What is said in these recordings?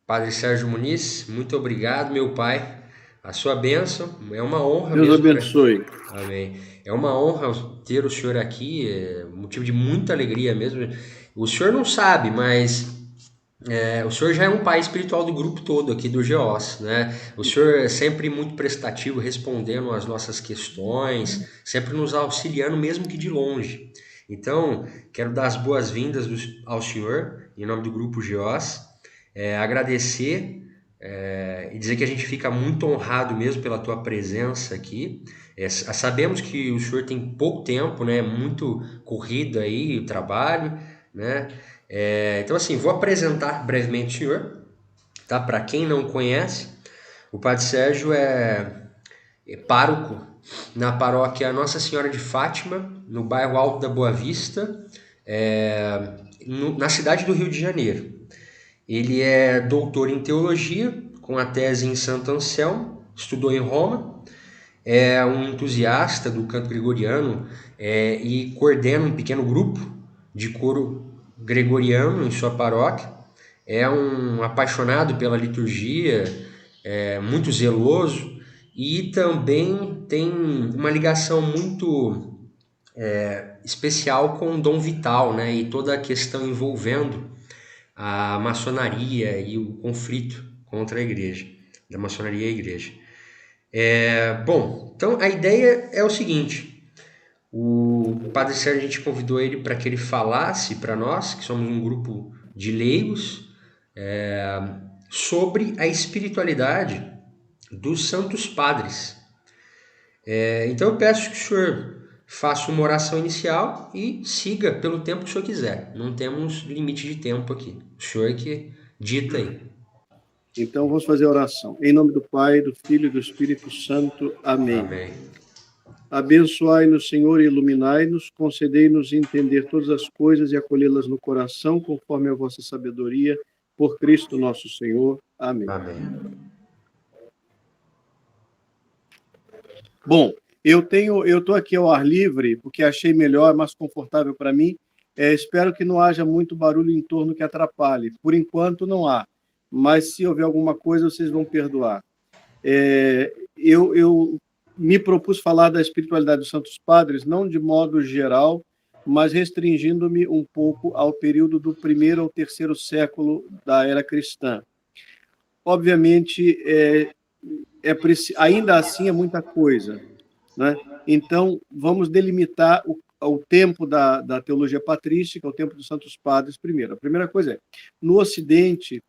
Padre Sérgio Muniz, muito obrigado, meu pai. A sua bênção é uma honra Deus mesmo. abençoe. Amém. É uma honra ter o senhor aqui, é motivo de muita alegria mesmo. O senhor não sabe, mas o senhor já é um pai espiritual do grupo todo aqui do GEOS, né? O senhor é sempre muito prestativo, respondendo às nossas questões, sempre nos auxiliando, mesmo que de longe. Então, quero dar as boas-vindas ao senhor, em nome do grupo GEOS, agradecer e dizer que a gente fica muito honrado mesmo pela tua presença aqui. Sabemos que o senhor tem pouco tempo, né? Muito corrido aí, o trabalho, né? Então, assim, vou apresentar brevemente o senhor, tá? Para quem não conhece, o Padre Sérgio é pároco na paróquia Nossa Senhora de Fátima, no bairro Alto da Boa Vista, na cidade do Rio de Janeiro. Ele é doutor em teologia, com a tese em Santo Anselmo, estudou em Roma, é um entusiasta do canto gregoriano e coordena um pequeno grupo de coro gregoriano em sua paróquia. É um apaixonado pela liturgia, muito zeloso e também tem uma ligação muito especial com o Dom Vital, né? E toda a questão envolvendo a maçonaria e o conflito contra a igreja, da maçonaria e a igreja. Bom, então a ideia é o seguinte: o Padre Sérgio, a gente convidou ele para que ele falasse para nós, que somos um grupo de leigos, sobre a espiritualidade dos santos padres. Então eu peço que o senhor faça uma oração inicial e siga pelo tempo que o senhor quiser. Não temos limite de tempo aqui. O senhor que dita aí. Então, vamos fazer a oração. Em nome do Pai, do Filho e do Espírito Santo. Amém. Amém. Abençoai-nos, Senhor, e iluminai-nos, concedei-nos entender todas as coisas e acolhê-las no coração, conforme a vossa sabedoria, por Cristo nosso Senhor. Amém. Amém. Bom, eu estou aqui ao ar livre, porque achei melhor, mais confortável para mim. Espero que não haja muito barulho em torno que atrapalhe. Por enquanto, não há. Mas, se houver alguma coisa, vocês vão perdoar. Eu me propus falar da espiritualidade dos Santos Padres, não de modo geral, mas restringindo-me um pouco ao período do primeiro ao terceiro século da era cristã. Obviamente, ainda assim é muita coisa, né? Então, vamos delimitar o tempo da teologia patrística, o tempo dos Santos Padres primeiro. A primeira coisa no Ocidente,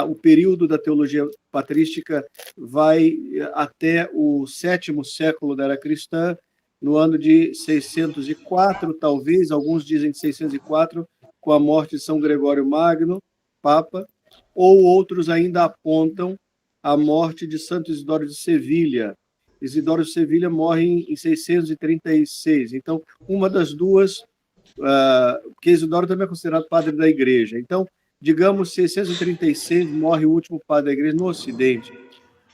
o período da teologia patrística vai até o sétimo século da era cristã, no ano de 604, talvez, alguns dizem 604, com a morte de São Gregório Magno, Papa, ou outros ainda apontam a morte de Santo Isidoro de Sevilha. Isidoro de Sevilha morre em 636. Então, uma das duas, porque Isidoro também é considerado padre da igreja. Então, digamos, 636 morre o último padre da igreja no Ocidente.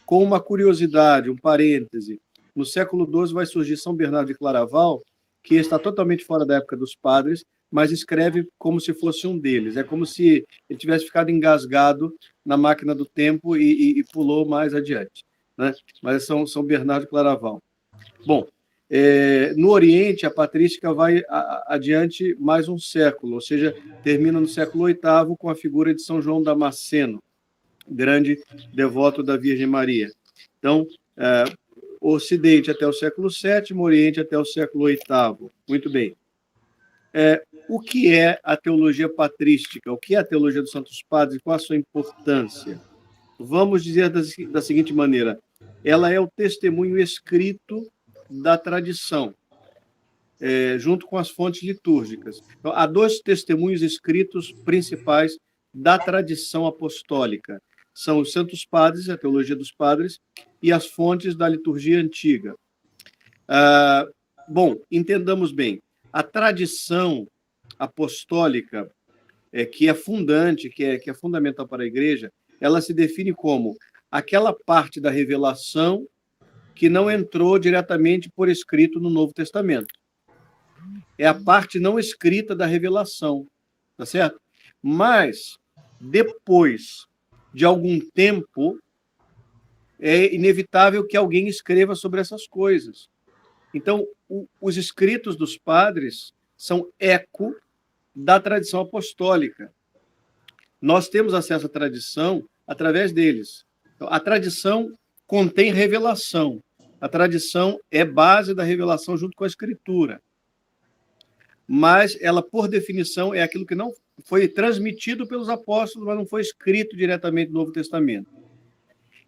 Com uma curiosidade, um parêntese, no século XII vai surgir São Bernardo de Claraval, que está totalmente fora da época dos padres, mas escreve como se fosse um deles. É como se ele tivesse ficado engasgado na máquina do tempo e pulou mais adiante, né? Mas é São Bernardo de Claraval. Bom, no Oriente, a patrística vai adiante mais um século, ou seja, termina no século VIII com a figura de São João Damasceno, grande devoto da Virgem Maria. Então, Ocidente até o século VII, Oriente até o século VIII. Muito bem. O que é a teologia patrística? O que é a teologia dos Santos Padres e qual a sua importância? Vamos dizer da seguinte maneira: ela é o testemunho escrito da tradição, junto com as fontes litúrgicas. Então, há dois testemunhos escritos principais da tradição apostólica. São os Santos Padres, a teologia dos padres, e as fontes da liturgia antiga. Bom, entendamos bem, a tradição apostólica, que é fundante, que é fundamental para a igreja, ela se define como aquela parte da revelação que não entrou diretamente por escrito no Novo Testamento. É a parte não escrita da revelação, tá certo? Mas, depois de algum tempo, é inevitável que alguém escreva sobre essas coisas. Então, os escritos dos padres são eco da tradição apostólica. Nós temos acesso à tradição através deles. Então, a tradição contém revelação. A tradição é base da revelação junto com a escritura. Mas ela, por definição, é aquilo que não foi transmitido pelos apóstolos, mas não foi escrito diretamente no Novo Testamento.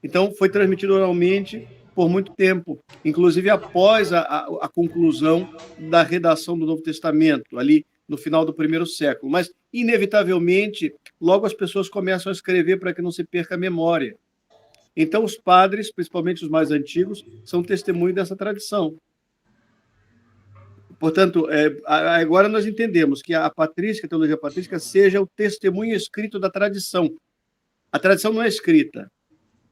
Então, foi transmitido oralmente por muito tempo, inclusive após a conclusão da redação do Novo Testamento, ali no final do primeiro século. Mas, inevitavelmente, logo as pessoas começam a escrever para que não se perca a memória. Então, os padres, principalmente os mais antigos, são testemunhos dessa tradição. Portanto, agora nós entendemos que a patrística, a teologia patrística, seja o testemunho escrito da tradição. A tradição não é escrita,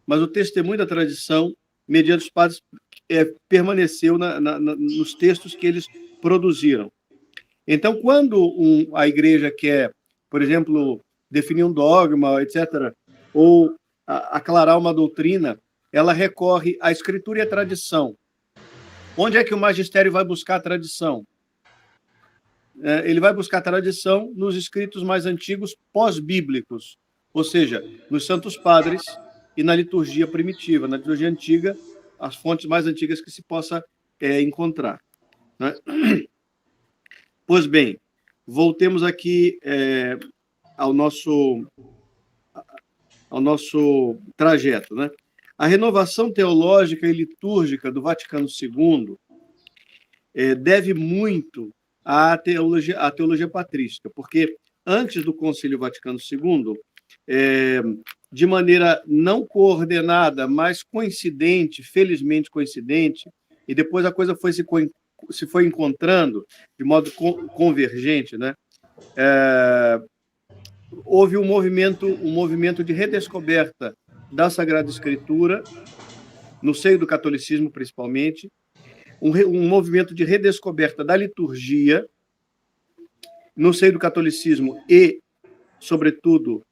mas o testemunho da tradição, mediante os padres, permaneceu nos textos que eles produziram. Então, quando a igreja quer, por exemplo, definir um dogma, etc., ou aclarar uma doutrina, ela recorre à escritura e à tradição. Onde é que o magistério vai buscar a tradição? Ele vai buscar a tradição nos escritos mais antigos pós-bíblicos, ou seja, nos santos padres e na liturgia primitiva, na liturgia antiga, as fontes mais antigas que se possa encontrar. Né? Pois bem, voltemos aqui ao nosso trajeto. Né? A renovação teológica e litúrgica do Vaticano II deve muito à teologia patrística, porque antes do Concílio Vaticano II, de maneira não coordenada, mas coincidente, felizmente coincidente, e depois a coisa se foi encontrando de modo convergente, né? Houve um movimento de redescoberta da Sagrada Escritura, no seio do catolicismo principalmente, um movimento de redescoberta da liturgia, no seio do catolicismo e, sobretudo,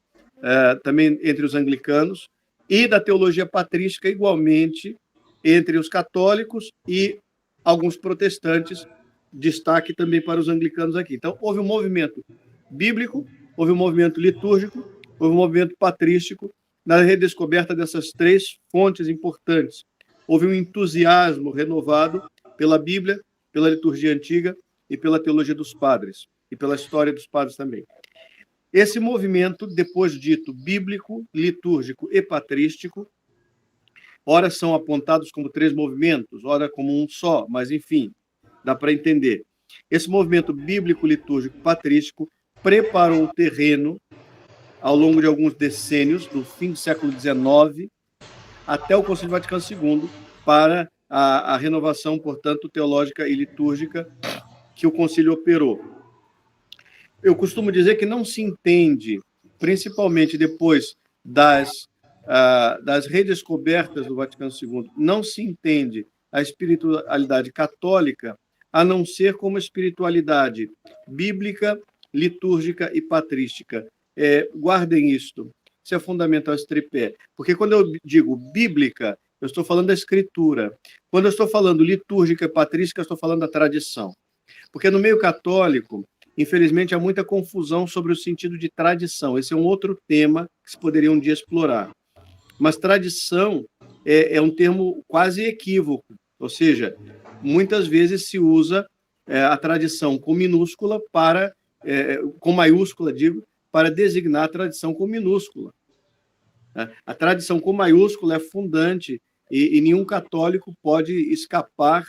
também entre os anglicanos, e da teologia patrística, igualmente, entre os católicos e alguns protestantes, destaque também para os anglicanos aqui. Então, houve um movimento bíblico, houve um movimento litúrgico, houve um movimento patrístico na redescoberta dessas três fontes importantes. Houve um entusiasmo renovado pela Bíblia, pela liturgia antiga e pela teologia dos padres, e pela história dos padres também. Esse movimento, depois dito bíblico, litúrgico e patrístico, ora são apontados como três movimentos, ora como um só, mas, enfim, dá para entender. Esse movimento bíblico, litúrgico, patrístico preparou o terreno ao longo de alguns decênios, do fim do século XIX até o Concílio Vaticano II, para a renovação, portanto, teológica e litúrgica que o concílio operou. Eu costumo dizer que não se entende, principalmente depois das redescobertas do Vaticano II, não se entende a espiritualidade católica a não ser como espiritualidade bíblica, litúrgica e patrística. Guardem isto. Isso é fundamental, esse tripé. Porque quando eu digo bíblica, eu estou falando da escritura. Quando eu estou falando litúrgica e patrística, eu estou falando da tradição. Porque no meio católico, infelizmente, há muita confusão sobre o sentido de tradição. Esse é um outro tema que se poderia um dia explorar. Mas tradição é um termo quase equívoco. Ou seja, muitas vezes se usa a tradição com minúscula com maiúscula, digo, para designar a tradição com minúscula. A tradição com maiúscula é fundante e nenhum católico pode escapar,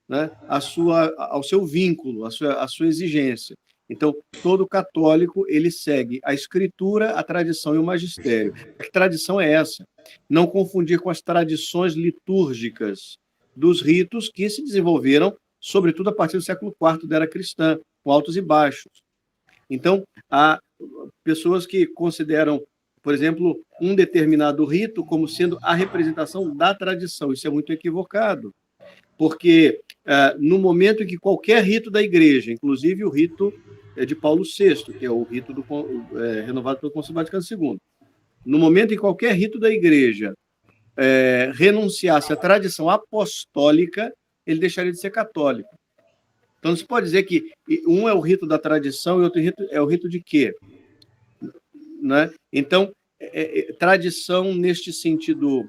né, ao seu vínculo, à sua exigência. Então, todo católico ele segue a escritura, a tradição e o magistério. Que tradição é essa? Não confundir com as tradições litúrgicas dos ritos que se desenvolveram, sobretudo a partir do século IV da era cristã, com altos e baixos. Então, há pessoas que consideram, por exemplo, um determinado rito como sendo a representação da tradição. Isso é muito equivocado, porque no momento em que qualquer rito da igreja, inclusive o rito de Paulo VI, que é o rito renovado pelo Concílio Vaticano II, no momento em qualquer rito da igreja renunciasse à tradição apostólica, ele deixaria de ser católico. Então, se pode dizer que um é o rito da tradição e outro rito é o rito de quê? Né? Então, tradição nesse sentido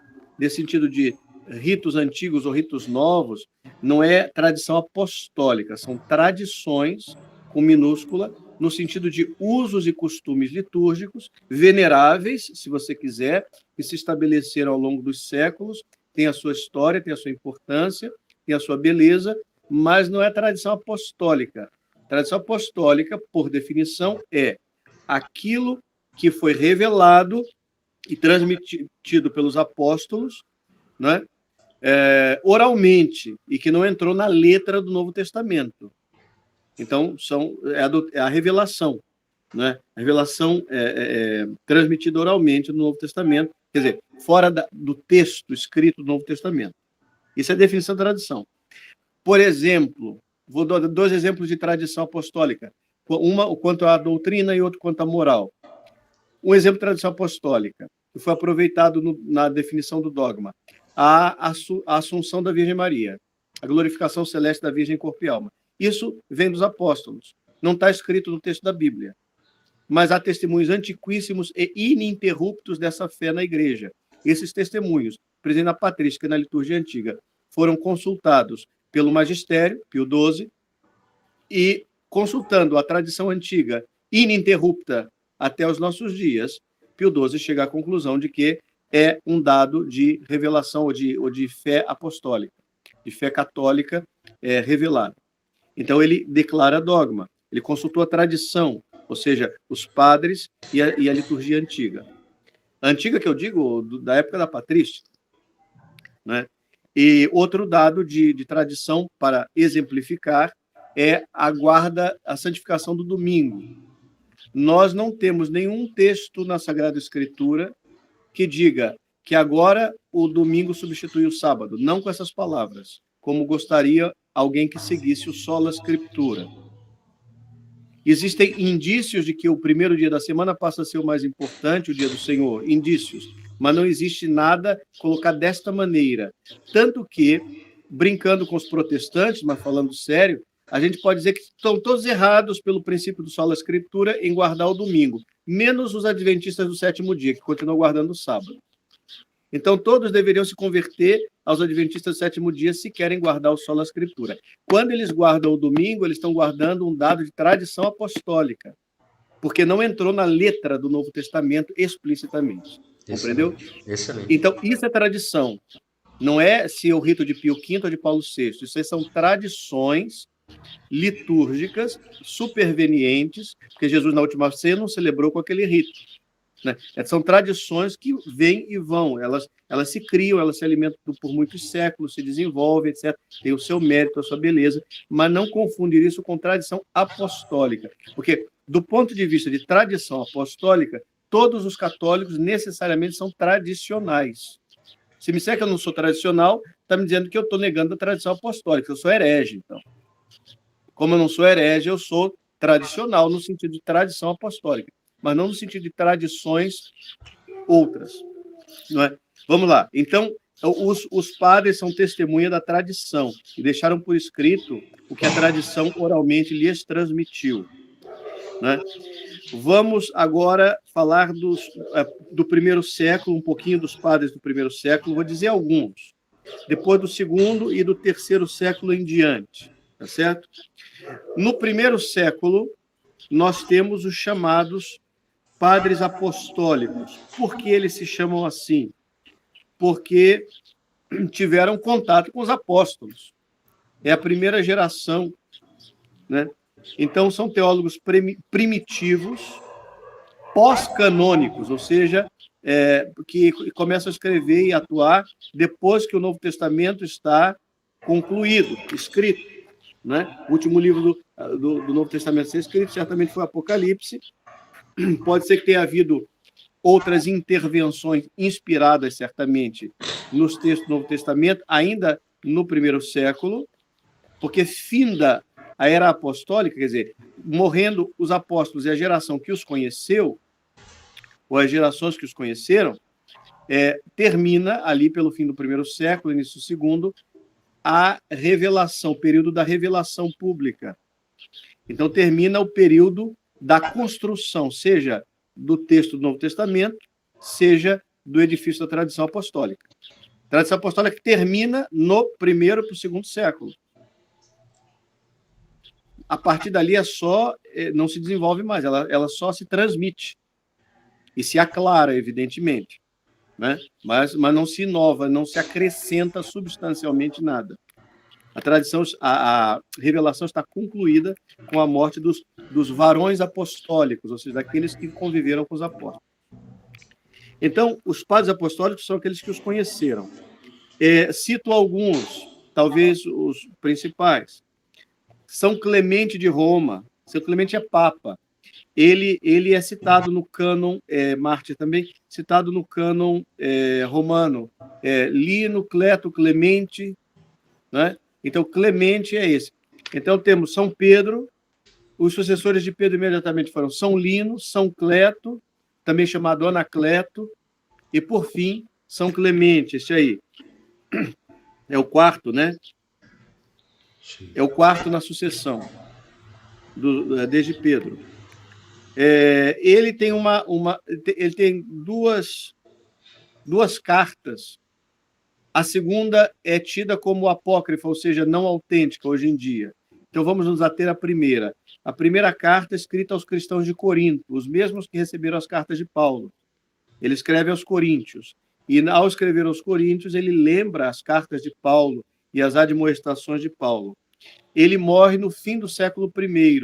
de ritos antigos ou ritos novos, não é tradição apostólica, são tradições, com minúscula, no sentido de usos e costumes litúrgicos, veneráveis, se você quiser, que se estabeleceram ao longo dos séculos, tem a sua história, tem a sua importância, tem a sua beleza, mas não é tradição apostólica. Tradição apostólica, por definição, é aquilo que foi revelado e transmitido pelos apóstolos, né, oralmente, e que não entrou na letra do Novo Testamento. Então, é a revelação, né? A revelação transmitida oralmente no Novo Testamento, quer dizer, fora do texto escrito do Novo Testamento. Isso é a definição da tradição. Por exemplo, vou dar 2 exemplos de tradição apostólica. Uma quanto à doutrina e outro quanto à moral. Um exemplo de tradição apostólica, que foi aproveitado na definição do dogma. A assunção da Virgem Maria, a glorificação celeste da Virgem em corpo e alma. Isso vem dos apóstolos. Não está escrito no texto da Bíblia. Mas há testemunhos antiquíssimos e ininterruptos dessa fé na igreja. Esses testemunhos, presentes na patrística e na liturgia antiga, foram consultados pelo magistério, Pio XII, e consultando a tradição antiga, ininterrupta até os nossos dias, Pio XII chega à conclusão de que é um dado de revelação ou de fé apostólica, de fé católica revelada. Então, ele declara dogma, ele consultou a tradição, ou seja, os padres e a liturgia antiga. A antiga, que eu digo, da época da patrística. Né? E outro dado de tradição, para exemplificar, é a santificação do domingo. Nós não temos nenhum texto na Sagrada Escritura que diga que agora o domingo substitui o sábado, não com essas palavras, como gostaria alguém que seguisse o sola scriptura. Existem indícios de que o primeiro dia da semana passa a ser o mais importante, o dia do Senhor, indícios, mas não existe nada colocado desta maneira. Tanto que, brincando com os protestantes, mas falando sério, a gente pode dizer que estão todos errados pelo princípio do sola scriptura em guardar o domingo, menos os adventistas do 7º dia, que continuam guardando o sábado. Então, todos deveriam se converter aos adventistas do 7º dia se querem guardar o sola scriptura. Quando eles guardam o domingo, eles estão guardando um dado de tradição apostólica, porque não entrou na letra do Novo Testamento explicitamente. Compreendeu? Excelente. Então, isso é tradição. Não é se o rito de Pio V ou de Paulo VI. Isso são tradições litúrgicas supervenientes, porque Jesus, na última ceia, não celebrou com aquele rito. Né? São tradições que vêm e vão, elas se criam, elas se alimentam por muitos séculos, se desenvolvem, etc. Tem o seu mérito, a sua beleza, mas não confundir isso com tradição apostólica, porque, do ponto de vista de tradição apostólica, todos os católicos necessariamente são tradicionais. Se me disser que eu não sou tradicional, está me dizendo que eu estou negando a tradição apostólica, eu sou herege, então. Como eu não sou herege, eu sou tradicional no sentido de tradição apostólica, mas não no sentido de tradições outras. Não é? Vamos lá. Então, os padres são testemunha da tradição e deixaram por escrito o que a tradição oralmente lhes transmitiu. Né? Vamos agora falar do primeiro século, um pouquinho dos padres do primeiro século, vou dizer alguns. Depois do segundo e do terceiro século em diante. Tá certo? No primeiro século, nós temos os chamados padres apostólicos. Por que eles se chamam assim? Porque tiveram contato com os apóstolos. É a primeira geração, né? Então, são teólogos primitivos, pós-canônicos, ou seja, que começam a escrever e atuar depois que o Novo Testamento está concluído, escrito. Né? O último livro do Novo Testamento a ser escrito certamente foi o Apocalipse. Pode ser que tenha havido outras intervenções inspiradas, certamente, nos textos do Novo Testamento, ainda no primeiro século, porque finda a era apostólica, quer dizer, morrendo os apóstolos e a geração que os conheceu, ou as gerações que os conheceram, termina ali pelo fim do primeiro século, início do segundo, a revelação, o período da revelação pública. Então, termina o período da construção, seja do texto do Novo Testamento, seja do edifício da tradição apostólica. A tradição apostólica termina no primeiro para o segundo século. A partir dali não se desenvolve mais, ela só se transmite e se aclara, evidentemente, né? Mas não se inova, não se acrescenta substancialmente nada. A revelação está concluída com a morte dos varões apostólicos, ou seja, daqueles que conviveram com os apóstolos. Então, os padres apostólicos são aqueles que os conheceram. Cito alguns, talvez os principais. São Clemente de Roma. São Clemente é papa. Ele é citado no cânon, mártir também, citado no cânon romano. Lino, Cleto, Clemente, né? Então, Clemente é esse. Então, temos São Pedro, os sucessores de Pedro imediatamente foram São Lino, São Cleto, também chamado Anacleto, e, por fim, São Clemente, esse aí. É o quarto, né? É o quarto na sucessão, desde Pedro. Ele tem ele tem duas cartas. A segunda é tida como apócrifa, ou seja, não autêntica hoje em dia. Então, vamos nos ater à primeira. A primeira carta é escrita aos cristãos de Corinto, os mesmos que receberam as cartas de Paulo. Ele escreve aos coríntios. E, ao escrever aos coríntios, ele lembra as cartas de Paulo e as admoestações de Paulo. Ele morre no fim do século I.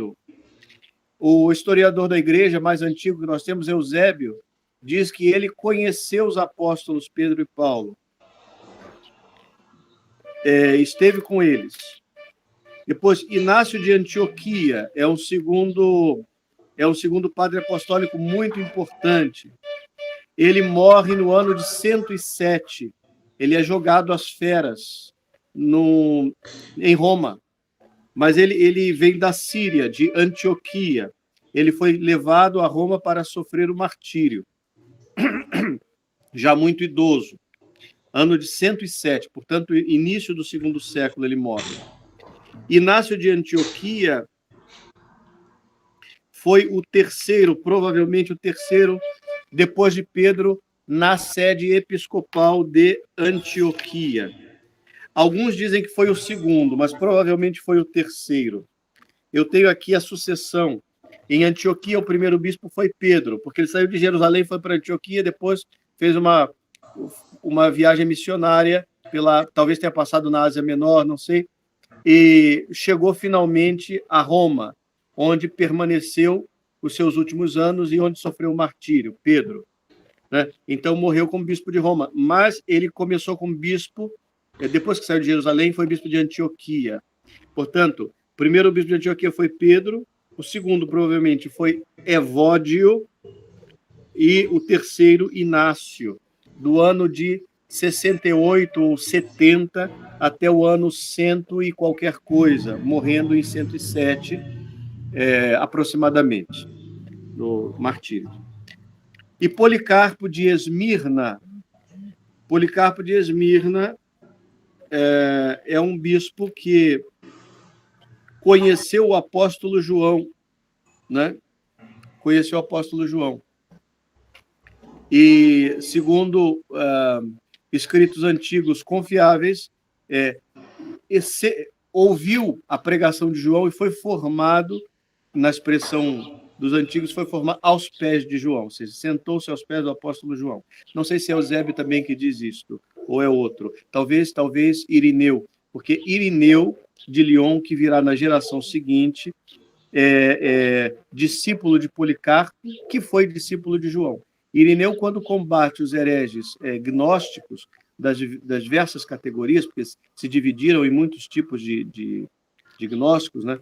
O historiador da igreja mais antigo que nós temos, Eusébio, diz que ele conheceu os apóstolos Pedro e Paulo. Esteve com eles. Depois, Inácio de Antioquia é um segundo padre apostólico muito importante. Ele morre no ano de 107. Ele é jogado às feras em Roma. Mas ele vem da Síria, de Antioquia. Ele foi levado a Roma para sofrer o martírio. Já muito idoso. Ano de 107, portanto, início do segundo século ele morre. Inácio de Antioquia foi o terceiro, provavelmente o terceiro, depois de Pedro, na sede episcopal de Antioquia. Alguns dizem que foi o segundo, mas provavelmente foi o terceiro. Eu tenho aqui a sucessão. Em Antioquia, o primeiro bispo foi Pedro, porque ele saiu de Jerusalém, foi para Antioquia, depois fez uma viagem missionária, talvez tenha passado na Ásia Menor, não sei, e chegou finalmente a Roma, onde permaneceu os seus últimos anos e onde sofreu o martírio, Pedro, né? Então, morreu como bispo de Roma, mas ele começou como bispo, depois que saiu de Jerusalém, foi bispo de Antioquia. Portanto, o primeiro bispo de Antioquia foi Pedro, o segundo, provavelmente, foi Evódio, e o terceiro, Inácio, do ano de 68 ou 70 até o ano 100 e qualquer coisa, morrendo em 107, aproximadamente, no martírio. E Policarpo de Esmirna. Policarpo de Esmirna é um bispo que conheceu o apóstolo João, né? Conheceu o apóstolo João. E, segundo escritos antigos confiáveis, ouviu a pregação de João e foi formado, na expressão dos antigos, foi formado aos pés de João, ou seja, sentou-se aos pés do apóstolo João. Não sei se é Eusébio também que diz isto, ou é outro. Talvez Irineu, porque Irineu de Lyon, que virá na geração seguinte, discípulo de Policarpo, que foi discípulo de João. Irineu, quando combate os hereges gnósticos das diversas categorias, porque se dividiram em muitos tipos de gnósticos, né?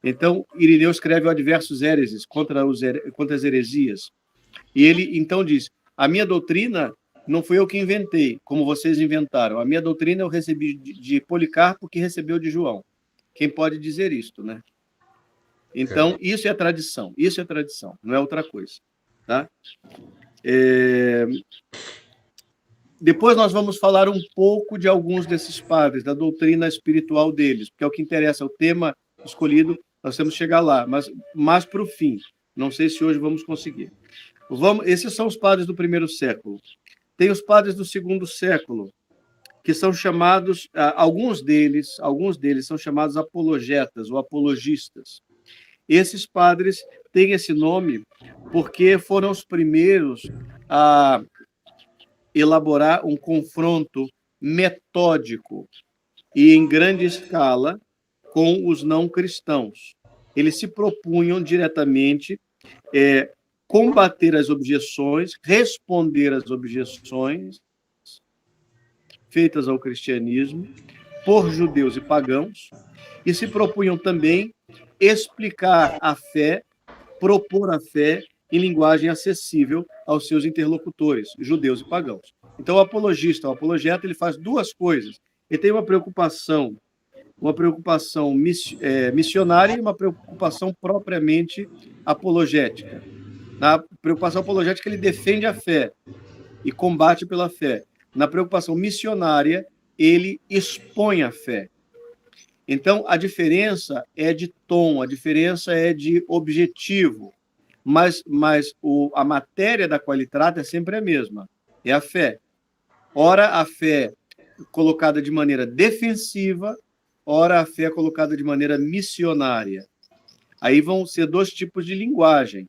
Então, Irineu escreve o Adversus Hereses, contra as heresias. E ele, então, diz, a minha doutrina não fui eu que inventei, como vocês inventaram. A minha doutrina eu recebi de Policarpo, que recebeu de João. Quem pode dizer isto, né? Então, isso é tradição, não é outra coisa, tá? Depois nós vamos falar um pouco de alguns desses padres, da doutrina espiritual deles, porque é o que interessa, o tema escolhido, nós temos que chegar lá, mas mais para o fim. Não sei se hoje vamos conseguir. Esses são os padres do primeiro século. Tem os padres do segundo século, que são chamados, alguns deles são chamados apologetas ou apologistas. Esses padres têm esse nome porque foram os primeiros a elaborar um confronto metódico e em grande escala com os não cristãos. Eles se propunham diretamente combater as objeções, responder às objeções feitas ao cristianismo por judeus e pagãos, e se propunham também explicar a fé, propor a fé em linguagem acessível aos seus interlocutores, judeus e pagãos. Então, o apologista, o apologeta, ele faz duas coisas. Ele tem uma preocupação missionária e uma preocupação propriamente apologética. Na preocupação apologética, ele defende a fé e combate pela fé. Na preocupação missionária, ele expõe a fé. Então, a diferença é de tom, a diferença é de objetivo, mas a matéria da qual ele trata é sempre a mesma, é a fé. Ora, a fé colocada de maneira defensiva, ora, a fé colocada de maneira missionária. Aí vão ser dois tipos de linguagem.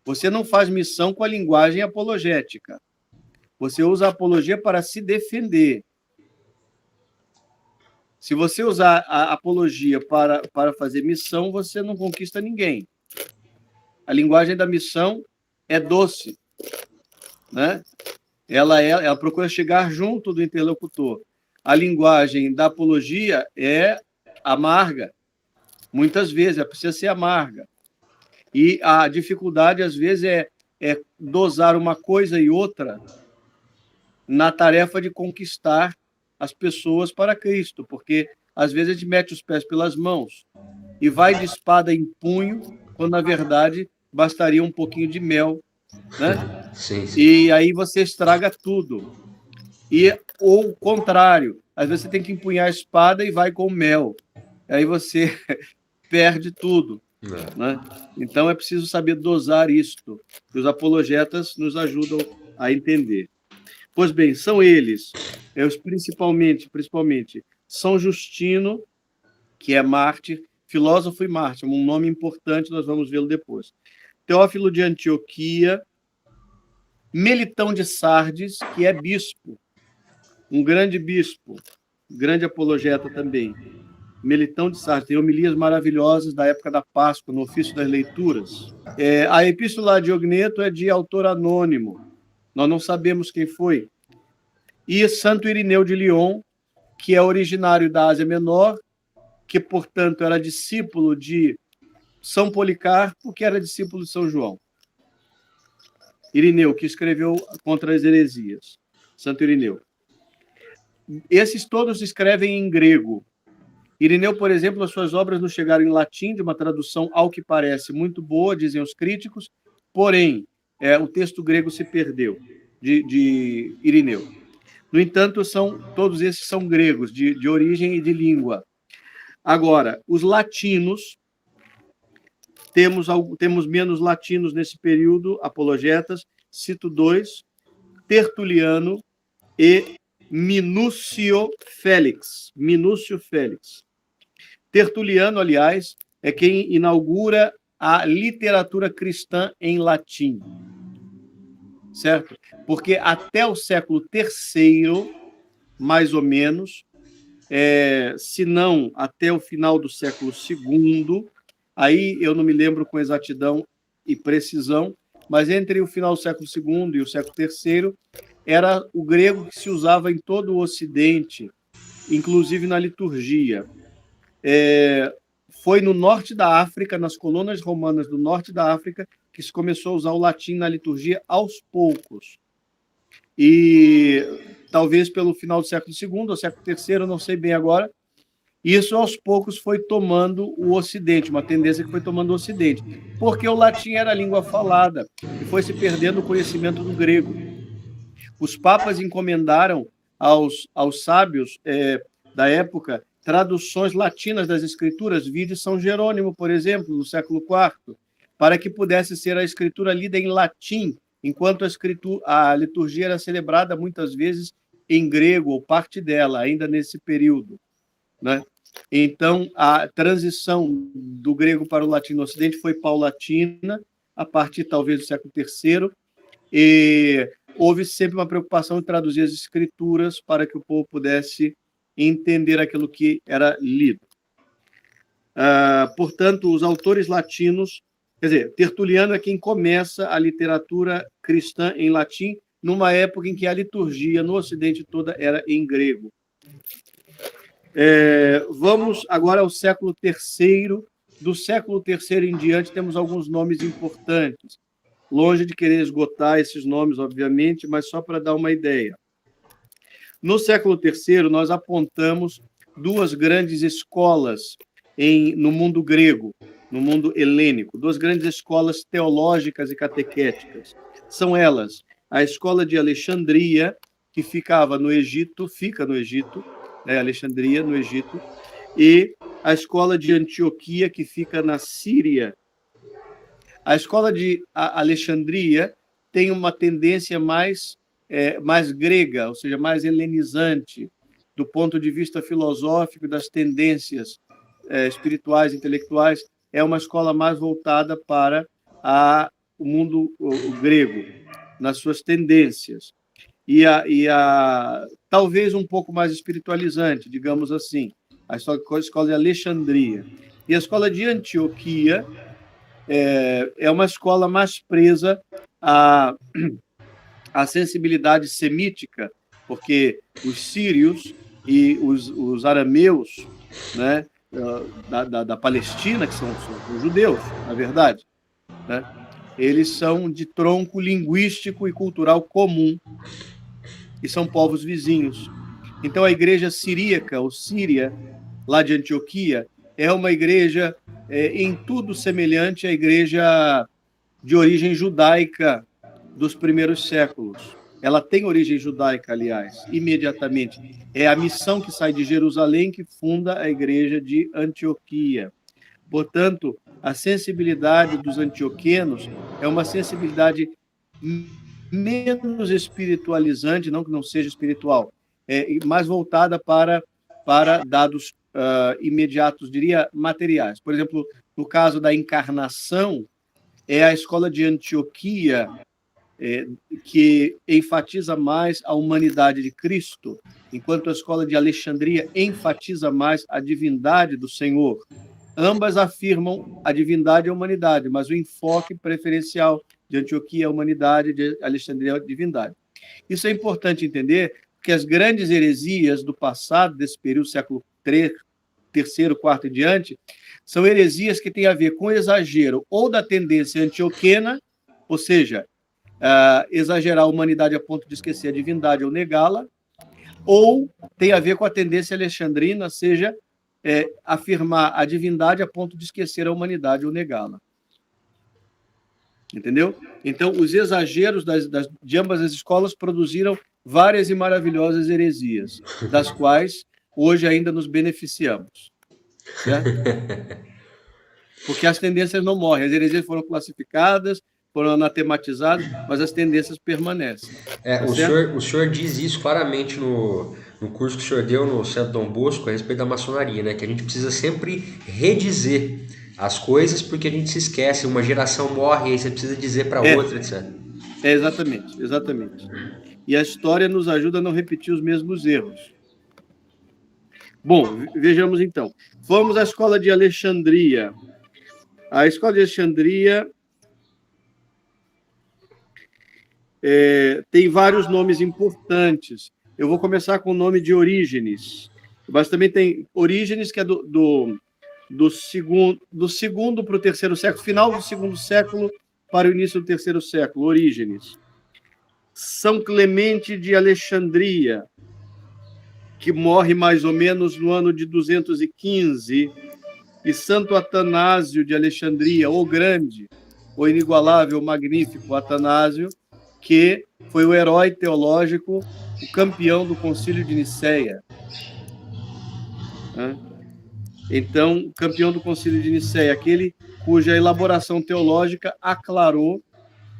Você não faz missão com a linguagem apologética. Você usa a apologia para se defender. Se você usar a apologia para fazer missão, você não conquista ninguém. A linguagem da missão é doce, né? Ela procura chegar junto do interlocutor. A linguagem da apologia é amarga. Muitas vezes, ela precisa ser amarga. E a dificuldade, às vezes, é dosar uma coisa e outra na tarefa de conquistar as pessoas para Cristo, porque às vezes a gente mete os pés pelas mãos e vai de espada em punho, quando na verdade bastaria um pouquinho de mel, né? Sim, sim. E aí você estraga tudo. Ou o contrário, às vezes você tem que empunhar a espada e vai com mel, aí você perde tudo. Né? Então é preciso saber dosar isto, que os apologetas nos ajudam a entender. Pois bem, são eles, principalmente São Justino, que é mártir, filósofo e mártir, um nome importante, nós vamos vê-lo depois. Teófilo de Antioquia, Melitão de Sardes, que é bispo, um grande bispo, grande apologeta também. Melitão de Sardes, tem homilias maravilhosas da época da Páscoa, no ofício das leituras. A Epístola a Diogneto é de autor anônimo, nós não sabemos quem foi. E Santo Irineu de Lyon, que é originário da Ásia Menor, que, portanto, era discípulo de São Policarpo, que era discípulo de São João. Irineu, que escreveu contra as heresias. Santo Irineu. Esses todos escrevem em grego. Irineu, por exemplo, as suas obras não chegaram em latim, de uma tradução, ao que parece, muito boa, dizem os críticos, porém, o texto grego se perdeu, de Irineu. No entanto, todos esses são gregos, de origem e de língua. Agora, os latinos, temos menos latinos nesse período, apologetas, cito dois, Tertuliano e Minúcio Félix. Tertuliano, aliás, é quem inaugura a literatura cristã em latim, certo? Porque até o século III, mais ou menos, se não até o final do século II, aí eu não me lembro com exatidão e precisão, mas entre o final do século II e o século III, era o grego que se usava em todo o Ocidente, inclusive na liturgia. Foi no norte da África, nas colônias romanas do norte da África, que se começou a usar o latim na liturgia aos poucos. E talvez pelo final do século II ou século III, não sei bem agora, Isso, aos poucos, foi tomando o Ocidente, uma tendência que foi tomando o Ocidente, porque o latim era a língua falada e foi se perdendo o conhecimento do grego. Os papas encomendaram aos sábios da época traduções latinas das escrituras, vide São Jerônimo, por exemplo, no século IV, para que pudesse ser a escritura lida em latim, enquanto a liturgia era celebrada muitas vezes em grego, ou parte dela, ainda nesse período, né? Então, a transição do grego para o latim no Ocidente foi paulatina, a partir talvez do século III, e houve sempre uma preocupação em traduzir as escrituras para que o povo pudesse entender aquilo que era lido. Portanto, os autores latinos, quer dizer, Tertuliano é quem começa a literatura cristã em latim, numa época em que a liturgia no Ocidente toda era em grego. Vamos agora ao século III. Do século III em diante, temos alguns nomes importantes. Longe de querer esgotar esses nomes, obviamente, mas só para dar uma ideia. No século III, nós apontamos duas grandes escolas no mundo grego, no mundo helênico, duas grandes escolas teológicas e catequéticas. São elas a escola de Alexandria, que fica no Egito, Alexandria, no Egito, e a escola de Antioquia, que fica na Síria. A escola de Alexandria tem uma tendência mais grega, ou seja, mais helenizante, do ponto de vista filosófico das tendências espirituais, intelectuais. É uma escola mais voltada para o mundo grego, nas suas tendências. E talvez um pouco mais espiritualizante, digamos assim, a escola de Alexandria. E a escola de Antioquia é uma escola mais presa à sensibilidade semítica, porque os sírios e os arameus, né, da Palestina, que são os judeus, na verdade, né, eles são de tronco linguístico e cultural comum, e são povos vizinhos. Então, a igreja siríaca, ou síria, lá de Antioquia, é uma igreja em tudo semelhante à igreja de origem judaica dos primeiros séculos. Ela tem origem judaica, aliás, imediatamente. É a missão que sai de Jerusalém que funda a igreja de Antioquia. Portanto, a sensibilidade dos antioquenos é uma sensibilidade menos espiritualizante, não que não seja espiritual, mais voltada para dados imediatos, diria, materiais. Por exemplo, no caso da encarnação, é a escola de Antioquia que enfatiza mais a humanidade de Cristo, enquanto a escola de Alexandria enfatiza mais a divindade do Senhor. Ambas afirmam a divindade e a humanidade, mas o enfoque preferencial de Antioquia é a humanidade, de Alexandria é a divindade. Isso é importante entender, porque as grandes heresias do passado, desse período, século III, IV em diante, são heresias que têm a ver com o exagero ou da tendência antioquena, ou seja, exagerar a humanidade a ponto de esquecer a divindade ou negá-la, ou tem a ver com a tendência alexandrina, seja, afirmar a divindade a ponto de esquecer a humanidade ou negá-la. Entendeu? Então, os exageros de ambas as escolas produziram várias e maravilhosas heresias, das quais hoje ainda nos beneficiamos. Certo? Porque as tendências não morrem, as heresias foram classificadas, foram anatematizadas, mas as tendências permanecem. Tá o senhor diz isso claramente no curso que o senhor deu no Centro Dom Bosco a respeito da maçonaria, né? Que a gente precisa sempre redizer as coisas porque a gente se esquece, uma geração morre e aí você precisa dizer para outra, etc. Exatamente, exatamente. E a história nos ajuda a não repetir os mesmos erros. Bom, vejamos então. Vamos à escola de Alexandria. A escola de Alexandria tem vários nomes importantes. Eu vou começar com o nome de Orígenes, mas também tem Orígenes, que é do segundo para o terceiro século, final do segundo século para o início do terceiro século, Orígenes. São Clemente de Alexandria, que morre mais ou menos no ano de 215, e Santo Atanásio de Alexandria, o grande, o inigualável, o magnífico Atanásio, que foi o herói teológico, o campeão do Concílio de Nicéia. Então, campeão do Concílio de Nicéia, aquele cuja elaboração teológica aclarou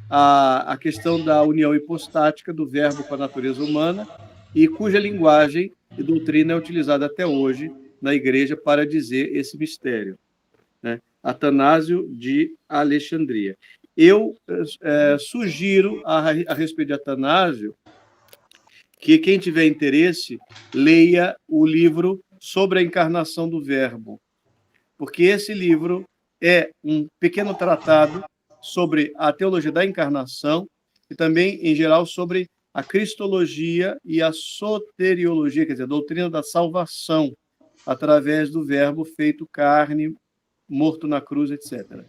a questão da união hipostática do verbo com a natureza humana e cuja linguagem e doutrina é utilizada até hoje na Igreja para dizer esse mistério. Atanásio de Alexandria. Eu sugiro, a respeito de Atanásio, que quem tiver interesse leia o livro sobre a encarnação do Verbo, porque esse livro é um pequeno tratado sobre a teologia da encarnação e também, em geral, sobre a cristologia e a soteriologia, quer dizer, a doutrina da salvação através do Verbo feito carne, morto na cruz, etc.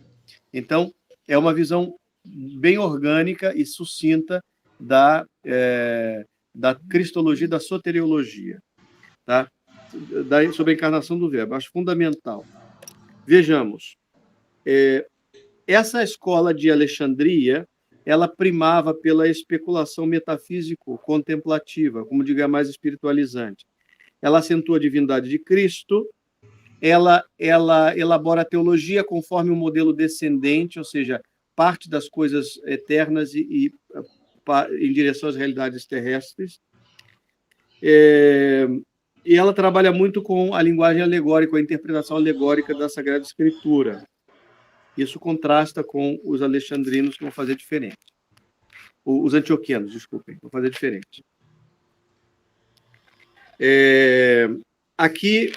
Então, é uma visão bem orgânica e sucinta da cristologia e da soteriologia, tá? Sobre a encarnação do Verbo. Acho fundamental. Vejamos, essa escola de Alexandria, ela primava pela especulação metafísico-contemplativa, como diga, mais espiritualizante. Ela acentua a divindade de Cristo, ela elabora a teologia conforme um modelo descendente, ou seja, parte das coisas eternas e em direção às realidades terrestres. E ela trabalha muito com a linguagem alegórica, a interpretação alegórica da Sagrada Escritura. Isso contrasta com os alexandrinos, que vão fazer diferente. Os antioquianos, desculpem, vão fazer diferente. Aqui,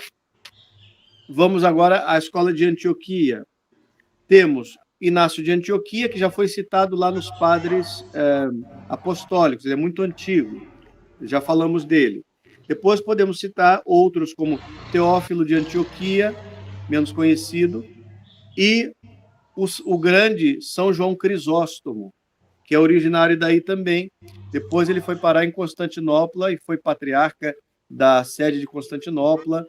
vamos agora à escola de Antioquia. Temos Inácio de Antioquia, que já foi citado lá nos padres apostólicos, é muito antigo, já falamos dele. Depois podemos citar outros como Teófilo de Antioquia, menos conhecido, e o grande São João Crisóstomo, que é originário daí também. Depois ele foi parar em Constantinopla e foi patriarca da sede de Constantinopla,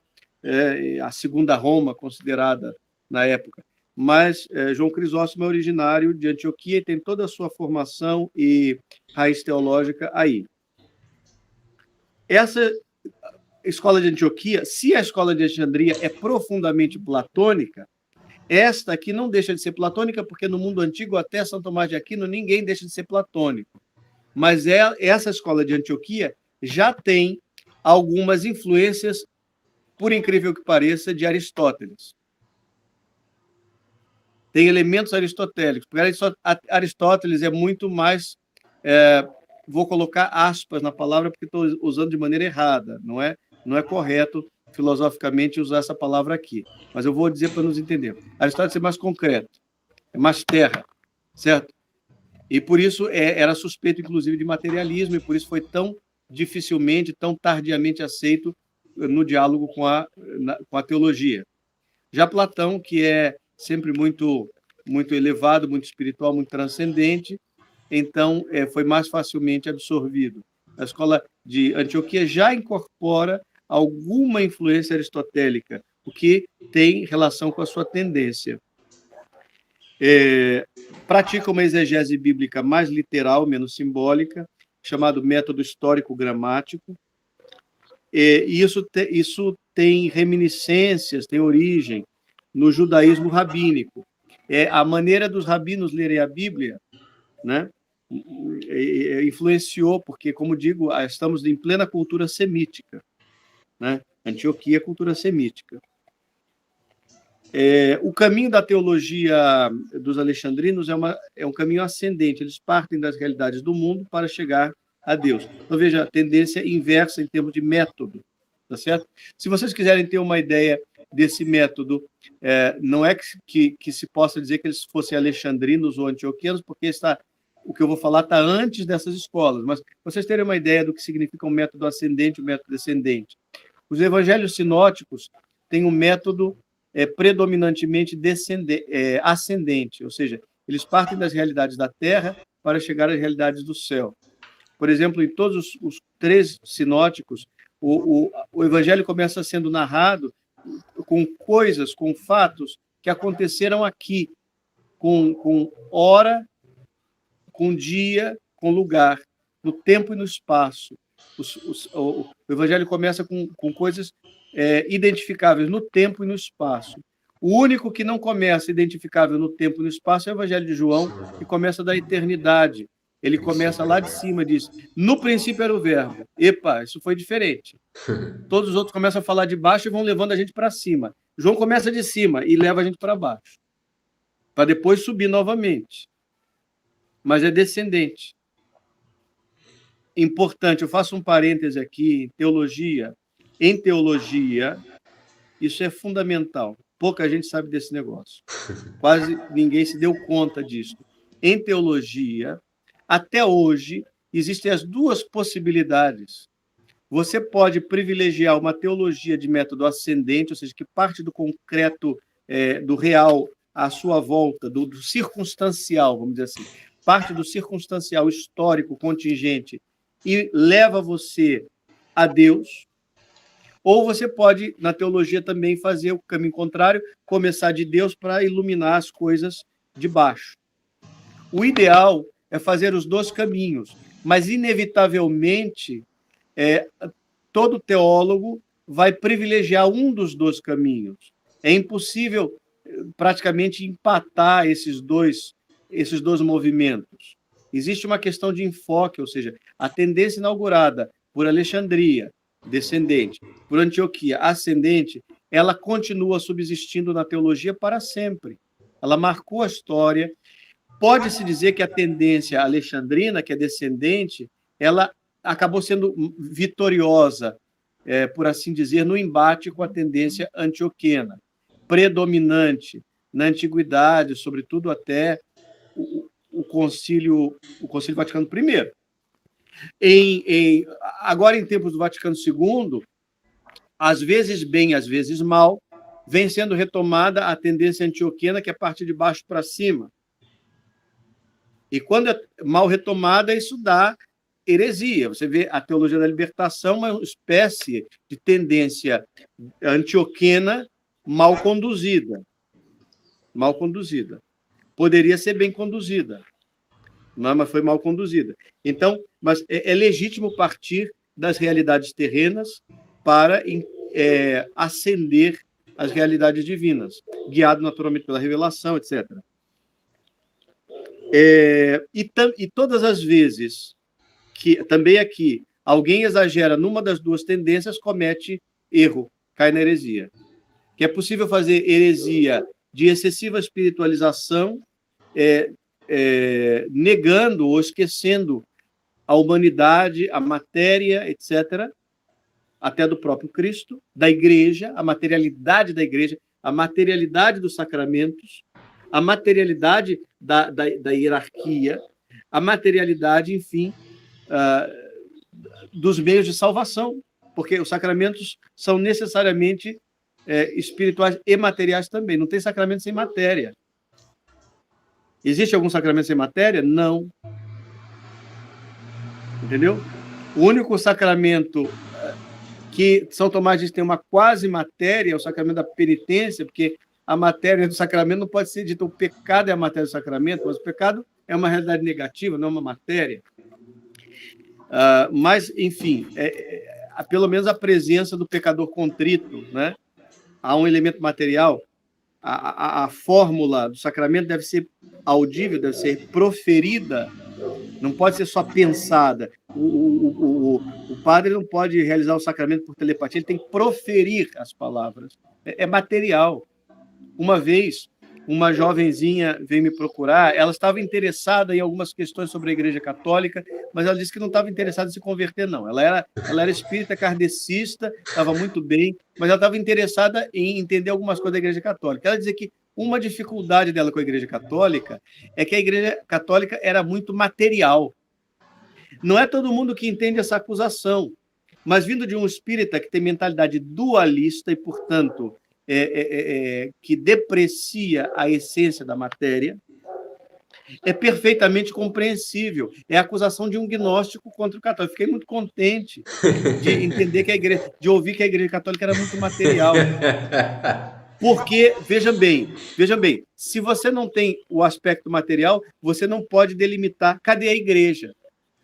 a segunda Roma considerada na época. Mas João Crisóstomo é originário de Antioquia e tem toda a sua formação e raiz teológica aí. Essa escola de Antioquia, se a escola de Alexandria é profundamente platônica, esta aqui não deixa de ser platônica, porque no mundo antigo, até São Tomás de Aquino, ninguém deixa de ser platônico. Mas essa escola de Antioquia já tem algumas influências, por incrível que pareça, de Aristóteles. Tem elementos aristotélicos, porque Aristóteles é muito mais... vou colocar aspas na palavra, porque estou usando de maneira errada, não é correto filosoficamente usar essa palavra aqui, mas eu vou dizer para nos entender. Aristóteles é mais concreto, é mais terra, certo? E por isso era suspeito, inclusive, de materialismo, e por isso foi tão dificilmente, tão tardiamente aceito no diálogo com a teologia. Já Platão, que é sempre muito, muito elevado, muito espiritual, muito transcendente, então foi mais facilmente absorvido. A escola de Antioquia já incorpora alguma influência aristotélica, o que tem relação com a sua tendência. Pratica uma exegese bíblica mais literal, menos simbólica, chamado método histórico-gramático, e isso tem reminiscências, tem origem no judaísmo rabínico. A maneira dos rabinos lerem a Bíblia, né, influenciou, porque, como digo, estamos em plena cultura semítica. Né? Antioquia, cultura semítica. O caminho da teologia dos alexandrinos é um caminho ascendente. Eles partem das realidades do mundo para chegar a Deus. Então, veja, a tendência inversa em termos de método. Tá certo? Se vocês quiserem ter uma ideia desse método, não é que se possa dizer que eles fossem alexandrinos ou antioquianos, porque o que eu vou falar está antes dessas escolas, mas vocês terem uma ideia do que significa um método ascendente e um método descendente. Os evangelhos sinóticos têm um método predominantemente ascendente, ou seja, eles partem das realidades da terra para chegar às realidades do céu. Por exemplo, em todos os 3 sinóticos, o evangelho começa sendo narrado com coisas, com fatos que aconteceram aqui, com hora, com dia, com lugar, no tempo e no espaço. O evangelho começa com coisas identificáveis no tempo e no espaço. O único que não começa identificável no tempo e no espaço é o evangelho de João, que começa da eternidade. Ele começa lá de cima, diz, no princípio era o verbo. Epa, isso foi diferente. Todos os outros começam a falar de baixo e vão levando a gente para cima. João começa de cima e leva a gente para baixo, para depois subir novamente. Mas é descendente. Importante, eu faço um parêntese aqui, teologia. Em teologia, isso é fundamental. Pouca gente sabe desse negócio. Quase ninguém se deu conta disso. Em teologia, até hoje, existem as duas possibilidades. Você pode privilegiar uma teologia de método ascendente, ou seja, que parte do concreto, do real à sua volta, do circunstancial, vamos dizer assim, parte do circunstancial histórico contingente e leva você a Deus. Ou você pode, na teologia, também fazer o caminho contrário, começar de Deus para iluminar as coisas de baixo. O ideal é fazer os dois caminhos, mas, inevitavelmente, todo teólogo vai privilegiar um dos dois caminhos. É impossível, praticamente, empatar esses dois movimentos. Existe uma questão de enfoque, ou seja, a tendência inaugurada por Alexandria, descendente, por Antioquia, ascendente, ela continua subsistindo na teologia para sempre. Ela marcou a história. Pode-se dizer que a tendência alexandrina, que é descendente, ela acabou sendo vitoriosa, por assim dizer, no embate com a tendência antioquena, predominante na antiguidade, sobretudo até o Concílio Vaticano I. Agora, em tempos do Vaticano II, às vezes bem, às vezes mal, vem sendo retomada a tendência antioquena, que é parte de baixo para cima. E quando é mal retomada, isso dá heresia. Você vê a teologia da libertação, uma espécie de tendência antioquena mal conduzida. Mal conduzida. Poderia ser bem conduzida, mas foi mal conduzida. Então, mas é legítimo partir das realidades terrenas para ascender às realidades divinas, guiado naturalmente pela revelação, etc. E todas as vezes que, também aqui, alguém exagera numa das duas tendências, comete erro, cai na heresia. Que é possível fazer heresia de excessiva espiritualização, negando ou esquecendo a humanidade, a matéria, etc., até do próprio Cristo, da igreja, a materialidade da igreja, a materialidade dos sacramentos, a materialidade da hierarquia, a materialidade, enfim, dos meios de salvação, porque os sacramentos são necessariamente espirituais e materiais também. Não tem sacramento sem matéria. Existe algum sacramento sem matéria? Não. Entendeu? O único sacramento que São Tomás diz que tem uma quase matéria é o sacramento da penitência, porque a matéria do sacramento não pode ser dita, o pecado é a matéria do sacramento, mas o pecado é uma realidade negativa, não uma matéria. Mas, enfim, pelo menos a presença do pecador contrito, né? Há um elemento material. A fórmula do sacramento deve ser audível, deve ser proferida, não pode ser só pensada. O padre não pode realizar o sacramento por telepatia, ele tem que proferir as palavras. É material. Uma vez, uma jovenzinha veio me procurar, ela estava interessada em algumas questões sobre a Igreja Católica, mas ela disse que não estava interessada em se converter, não. Ela era espírita kardecista, estava muito bem, mas ela estava interessada em entender algumas coisas da Igreja Católica. Ela dizia que uma dificuldade dela com a Igreja Católica é que a Igreja Católica era muito material. Não é todo mundo que entende essa acusação, mas vindo de um espírita que tem mentalidade dualista e, portanto, que deprecia a essência da matéria, É perfeitamente compreensível. É a acusação de um gnóstico contra o católico. Fiquei muito contente de entender que a igreja, de ouvir que a igreja católica era muito material. Porque, veja bem, se você não tem o aspecto material, você não pode delimitar cadê a igreja.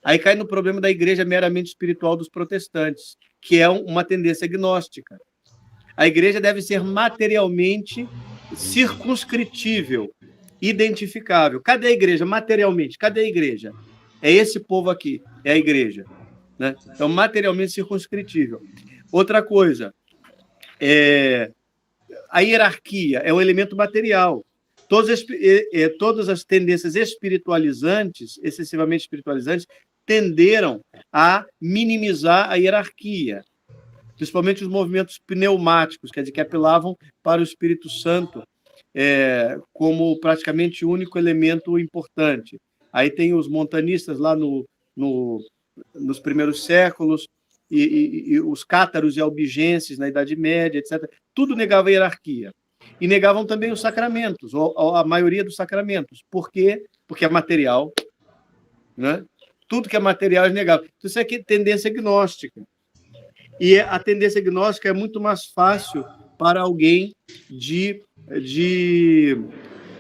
Aí cai no problema da igreja meramente espiritual dos protestantes, que é uma tendência gnóstica. A igreja deve ser materialmente circunscritível, identificável. Cadê a igreja materialmente? Cadê a igreja? É esse povo aqui, é a igreja. Né? Então, materialmente circunscritível. Outra coisa, a hierarquia é um elemento material. Todas as tendências espiritualizantes, excessivamente espiritualizantes, tenderam a minimizar a hierarquia, principalmente os movimentos pneumáticos, quer dizer, que apelavam para o Espírito Santo como praticamente o único elemento importante. Aí tem os montanistas lá nos primeiros séculos, e os cátaros e albigenses na Idade Média, etc. Tudo negava a hierarquia. E negavam também os sacramentos, ou a maioria dos sacramentos. Por quê? Porque é material. Né? Tudo que é material é negável. Então, isso aqui é tendência gnóstica. E a tendência gnóstica é muito mais fácil para alguém de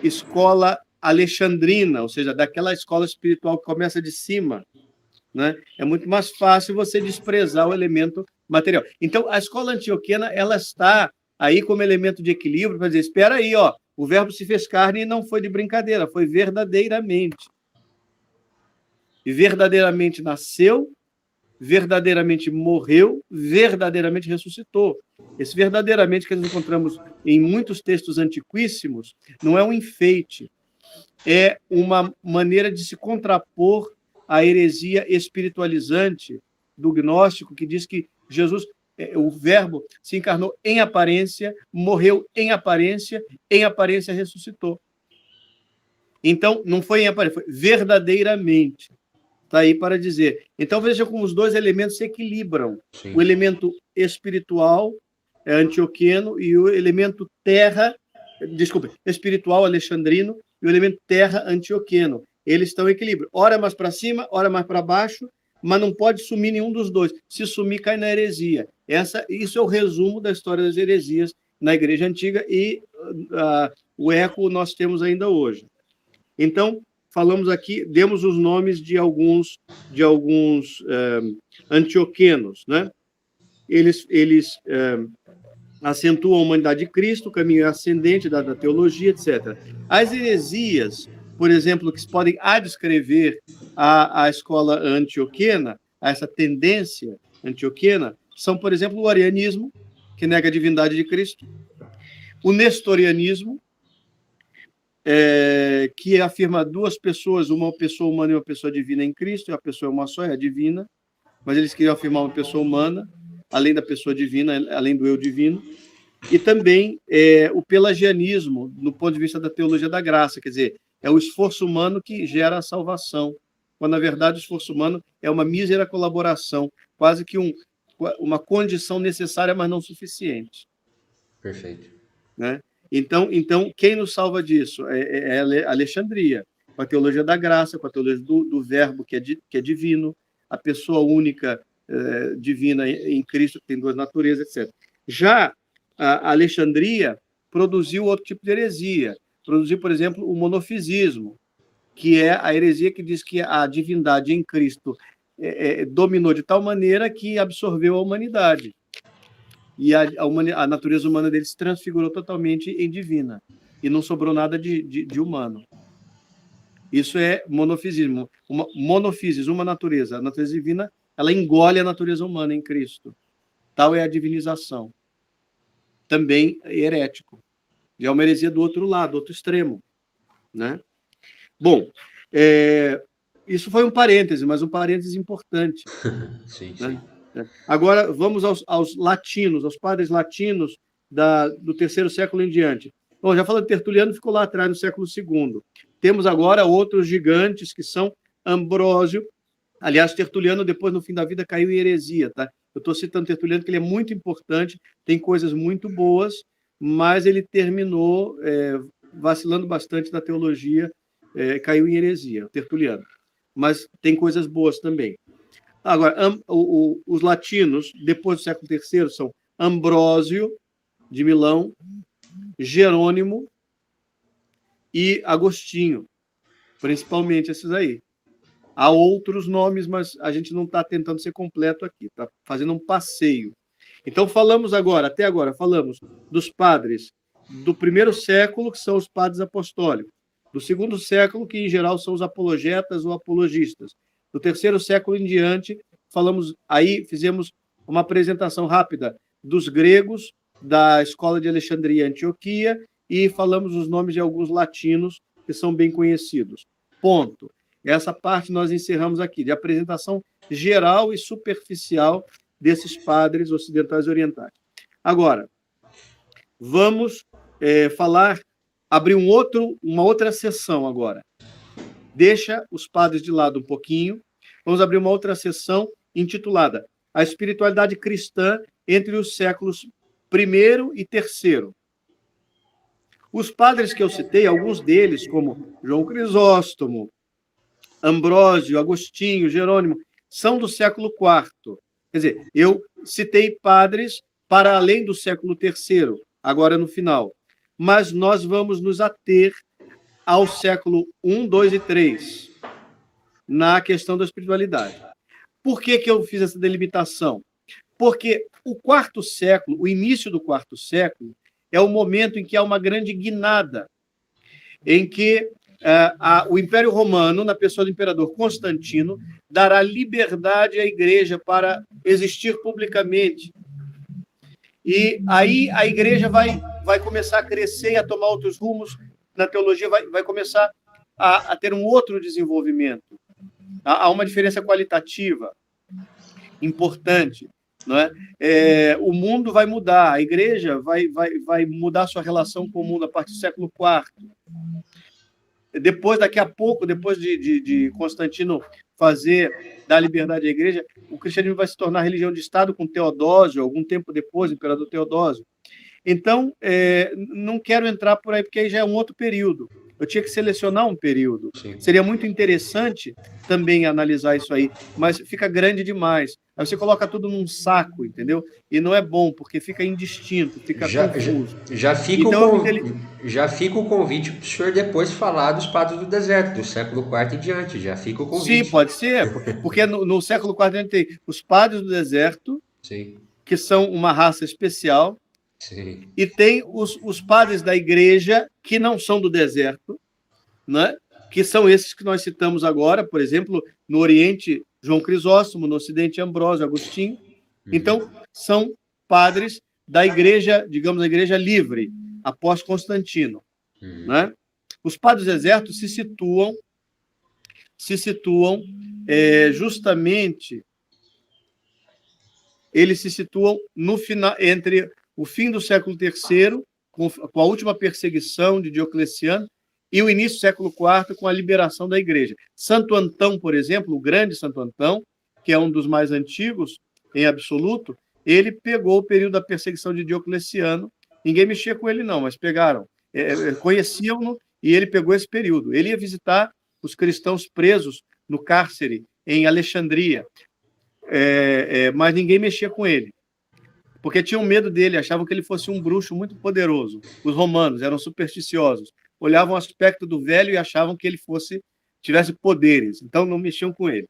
escola alexandrina, ou seja, daquela escola espiritual que começa de cima. Né? É muito mais fácil você desprezar o elemento material. Então, a escola antioquiana ela está aí como elemento de equilíbrio para dizer, espera aí, ó, o verbo se fez carne e não foi de brincadeira, foi verdadeiramente. E verdadeiramente nasceu, verdadeiramente morreu, verdadeiramente ressuscitou. Esse verdadeiramente que nós encontramos em muitos textos antiquíssimos não é um enfeite, é uma maneira de se contrapor à heresia espiritualizante do gnóstico, que diz que Jesus, o verbo, se encarnou em aparência, morreu em aparência ressuscitou. Então, não foi em aparência, foi verdadeiramente. Está aí para dizer. Então, veja como os dois elementos se equilibram. Sim. O elemento espiritual antioqueno e o elemento espiritual alexandrino e o elemento terra antioqueno. Eles estão em equilíbrio. Ora mais para cima, ora mais para baixo, mas não pode sumir nenhum dos dois. Se sumir, cai na heresia. Isso é o resumo da história das heresias na Igreja Antiga e o eco nós temos ainda hoje. Então, falamos aqui, demos os nomes de alguns antioquenos, né? Eles acentuam a humanidade de Cristo, o caminho ascendente da teologia, etc. As heresias, por exemplo, que se podem adscrever à escola antioquena, a essa tendência antioquena, são, por exemplo, o arianismo, que nega a divindade de Cristo, o nestorianismo, que afirma duas pessoas, uma pessoa humana e uma pessoa divina em Cristo, e a pessoa é uma só, é a divina, mas eles queriam afirmar uma pessoa humana, além da pessoa divina, além do eu divino, e também o pelagianismo, no ponto de vista da teologia da graça, quer dizer, é o esforço humano que gera a salvação, quando, na verdade, o esforço humano é uma mísera colaboração, quase que uma condição necessária, mas não suficiente. Perfeito. Né? Então, quem nos salva disso? É a Alexandria, com a teologia da graça, com a teologia do verbo que é divino, a pessoa única divina em Cristo, que tem duas naturezas, etc. Já a Alexandria produziu outro tipo de heresia. Produziu, por exemplo, o monofisismo, que é a heresia que diz que a divindade em Cristo dominou de tal maneira que absorveu a humanidade. E a natureza humana dele se transfigurou totalmente em divina. E não sobrou nada de humano. Isso é monofisismo. Uma natureza. A natureza divina, ela engole a natureza humana em Cristo. Tal é a divinização. Também é herético. E é uma heresia do outro lado, do outro extremo. Né? Bom, isso foi um parêntese, mas um parêntese importante. Sim, né? sim. Agora, vamos aos latinos, aos padres latinos do terceiro século em diante. Bom, já falando de Tertuliano, ficou lá atrás, no século II. Temos agora outros gigantes, que são Ambrósio. Aliás, Tertuliano, depois, no fim da vida, caiu em heresia. Tá? Eu estou citando Tertuliano, porque ele é muito importante, tem coisas muito boas, mas ele terminou vacilando bastante na teologia caiu em heresia, Tertuliano. Mas tem coisas boas também. Agora, os latinos, depois do século III, são Ambrósio, de Milão, Jerônimo e Agostinho, principalmente esses aí. Há outros nomes, mas a gente não está tentando ser completo aqui, está fazendo um passeio. Então, até agora, falamos dos padres do primeiro século, que são os padres apostólicos, do segundo século, que em geral são os apologetas ou apologistas, do terceiro século em diante, fizemos uma apresentação rápida dos gregos, da escola de Alexandria e Antioquia, e falamos os nomes de alguns latinos que são bem conhecidos. Ponto. Essa parte nós encerramos aqui, de apresentação geral e superficial desses padres ocidentais e orientais. Agora, vamos abrir uma outra sessão agora. Deixa os padres de lado um pouquinho. Vamos abrir uma outra sessão intitulada A Espiritualidade Cristã entre os séculos I e III. Os padres que eu citei, alguns deles, como João Crisóstomo, Ambrósio, Agostinho, Jerônimo, são do século IV. Quer dizer, eu citei padres para além do século III, agora no final. Mas nós vamos nos ater ao século I, II e III, na questão da espiritualidade. Por que eu fiz essa delimitação? Porque o quarto século, o início do quarto século, é o momento em que há uma grande guinada, em que o Império Romano, na pessoa do imperador Constantino, dará liberdade à Igreja para existir publicamente. E aí a Igreja vai começar a crescer e a tomar outros rumos na teologia, vai começar a ter um outro desenvolvimento. Há uma diferença qualitativa importante. Não é? O mundo vai mudar, a Igreja vai mudar sua relação com o mundo a partir do século IV. Daqui a pouco, depois de Constantino dar liberdade à Igreja, o cristianismo vai se tornar religião de Estado com Teodósio, algum tempo depois, o imperador Teodósio. Então, não quero entrar por aí, porque aí já é um outro período. Eu tinha que selecionar um período. Sim. Seria muito interessante também analisar isso aí, mas fica grande demais. Aí você coloca tudo num saco, entendeu? E não é bom, porque fica indistinto, fica confuso. Já fica o convite para o senhor depois falar dos padres do deserto, do século IV e diante. Já fica o convite. Sim, pode ser, porque no século IV a gente tem os padres do deserto, sim, que são uma raça especial. Sim. E tem os padres da Igreja que não são do deserto, né? Que são esses que nós citamos agora, por exemplo, no Oriente, João Crisóstomo, no Ocidente, Ambrósio, Agostinho. Então, são padres da Igreja, digamos, a Igreja livre, após Constantino. Né? Os padres do deserto se situam justamente, eles se situam no final, entre o fim do século III, com a última perseguição de Diocleciano, e o início do século IV, com a liberação da Igreja. Santo Antão, por exemplo, o grande Santo Antão, que é um dos mais antigos, em absoluto, ele pegou o período da perseguição de Diocleciano. Ninguém mexia com ele, não, mas pegaram. Conheciam-no, e ele pegou esse período. Ele ia visitar os cristãos presos no cárcere, em Alexandria, mas ninguém mexia com ele, porque tinham medo dele, achavam que ele fosse um bruxo muito poderoso. Os romanos eram supersticiosos, olhavam o aspecto do velho e achavam que ele tivesse poderes, então não mexiam com ele.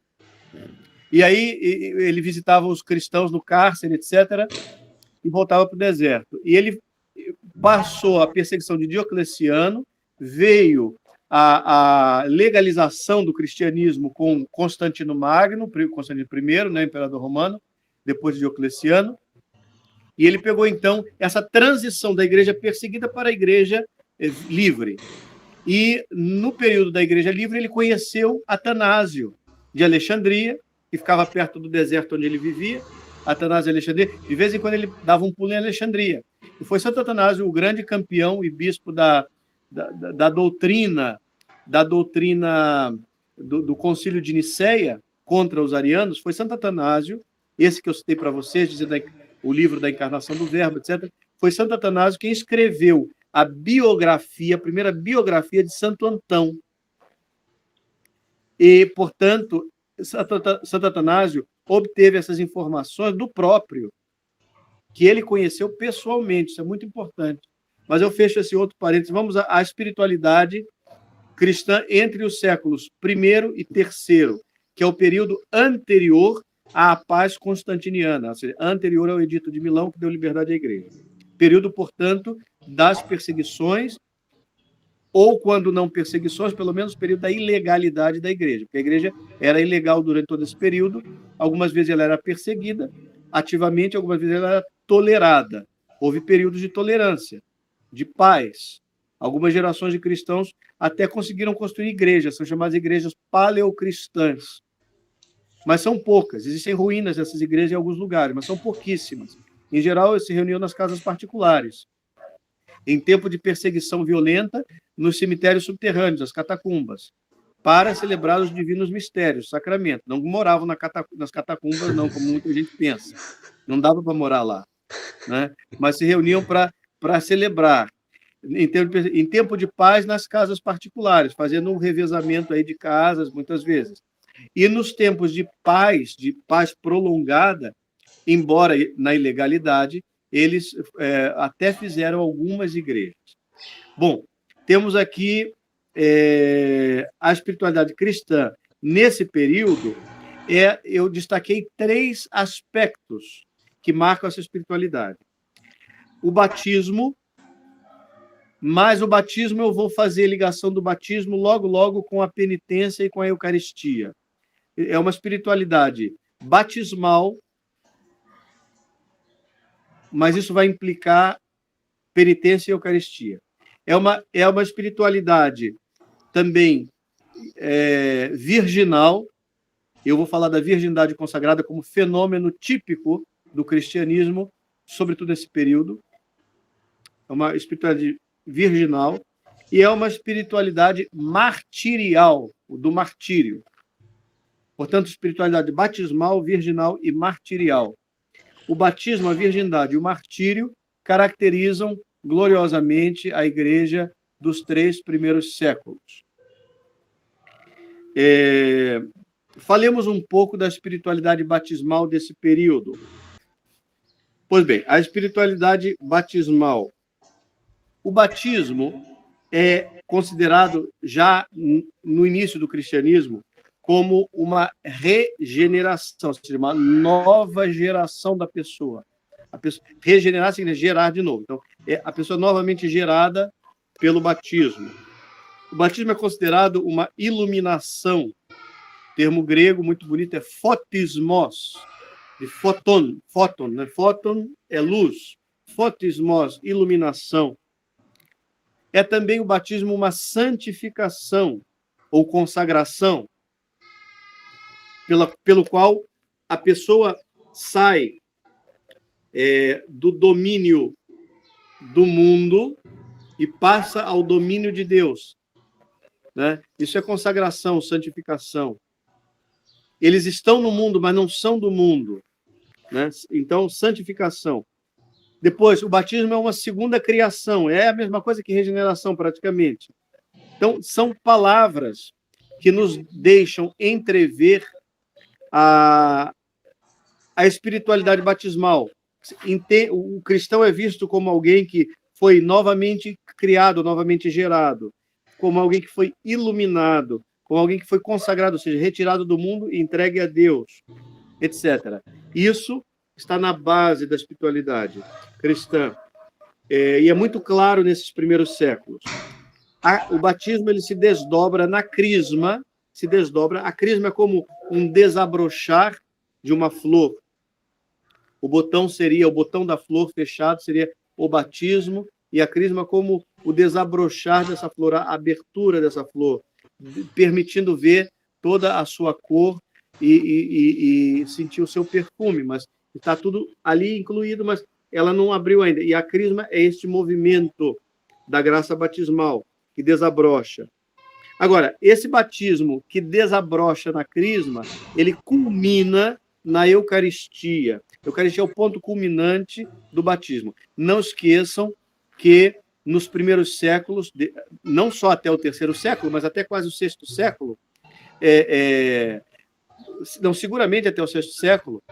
E aí ele visitava os cristãos no cárcere, etc., e voltava para o deserto. E ele passou a perseguição de Diocleciano, veio a legalização do cristianismo com Constantino Magno, Constantino I, né, imperador romano, depois de Diocleciano, e ele pegou, então, essa transição da igreja perseguida para a igreja livre. E, no período da igreja livre, ele conheceu Atanásio de Alexandria, que ficava perto do deserto onde ele vivia. Atanásio de Alexandria, de vez em quando ele dava um pulo em Alexandria. E foi Santo Atanásio o grande campeão e bispo da doutrina do Concílio de Nicéia contra os arianos. Foi Santo Atanásio, esse que eu citei para vocês, dizendo o livro da encarnação do Verbo, etc. Foi Santo Atanásio quem escreveu a primeira biografia de Santo Antão. E, portanto, Santo Atanásio obteve essas informações do próprio, que ele conheceu pessoalmente, isso é muito importante. Mas eu fecho esse outro parênteses, vamos à espiritualidade cristã entre os séculos I e III, que é o período anterior à paz constantiniana, ou seja, anterior ao Edito de Milão, que deu liberdade à Igreja. Período, portanto, das perseguições, ou, quando não perseguições, pelo menos período da ilegalidade da Igreja, porque a Igreja era ilegal durante todo esse período, algumas vezes ela era perseguida ativamente, algumas vezes ela era tolerada. Houve períodos de tolerância, de paz. Algumas gerações de cristãos até conseguiram construir igrejas, são chamadas igrejas paleocristãs. Mas são poucas, existem ruínas dessas igrejas em alguns lugares, mas são pouquíssimas. Em geral, eles se reuniam nas casas particulares. Em tempo de perseguição violenta, nos cemitérios subterrâneos, as catacumbas, para celebrar os divinos mistérios, sacramento. Não moravam nas catacumbas, não, como muita gente pensa. Não dava para morar lá, né? Mas se reuniam para celebrar. Em tempo de paz, nas casas particulares, fazendo um revezamento aí de casas, muitas vezes. E nos tempos de paz prolongada, embora na ilegalidade, eles até fizeram algumas igrejas. Bom, temos aqui a espiritualidade cristã. Nesse período, eu destaquei 3 aspectos que marcam essa espiritualidade. O batismo, mas o batismo eu vou fazer ligação do batismo logo com a penitência e com a Eucaristia. É uma espiritualidade batismal, mas isso vai implicar penitência e Eucaristia. É uma espiritualidade também virginal. Eu vou falar da virgindade consagrada como fenômeno típico do cristianismo, sobretudo nesse período. É uma espiritualidade virginal e é uma espiritualidade martirial, do martírio. Portanto, espiritualidade batismal, virginal e martirial. O batismo, a virgindade e o martírio caracterizam gloriosamente a Igreja dos 3 primeiros séculos. Falemos um pouco da espiritualidade batismal desse período. Pois bem, a espiritualidade batismal. O batismo é considerado, já no início do cristianismo, como uma regeneração, ou seja, uma nova geração da pessoa. Regenerar significa gerar de novo. Então, é a pessoa novamente gerada pelo batismo. O batismo é considerado uma iluminação. O termo grego muito bonito é fotismos, de fóton, né? Fóton é luz. Fotismos, iluminação. É também o batismo uma santificação ou consagração, pelo qual a pessoa sai do domínio do mundo e passa ao domínio de Deus, né? Isso é consagração, santificação. Eles estão no mundo, mas não são do mundo, né? Então, santificação. Depois, o batismo é uma segunda criação, é a mesma coisa que regeneração, praticamente. Então, são palavras que nos deixam entrever a espiritualidade batismal. O cristão é visto como alguém que foi novamente criado, novamente gerado, como alguém que foi iluminado, como alguém que foi consagrado, ou seja, retirado do mundo e entregue a Deus, etc. Isso está na base da espiritualidade cristã. E é muito claro nesses primeiros séculos. O batismo ele se desdobra na crisma, a crisma é como um desabrochar de uma flor. O botão da flor fechado, seria o batismo, e a crisma como o desabrochar dessa flor, a abertura dessa flor, permitindo ver toda a sua cor e sentir o seu perfume, mas está tudo ali incluído, mas ela não abriu ainda. E a crisma é este movimento da graça batismal, que desabrocha. Agora, esse batismo que desabrocha na crisma, ele culmina na Eucaristia. A Eucaristia é o ponto culminante do batismo. Não esqueçam que nos primeiros séculos, não só até o 3º século, mas até quase o 6º século, não, seguramente até o sexto século,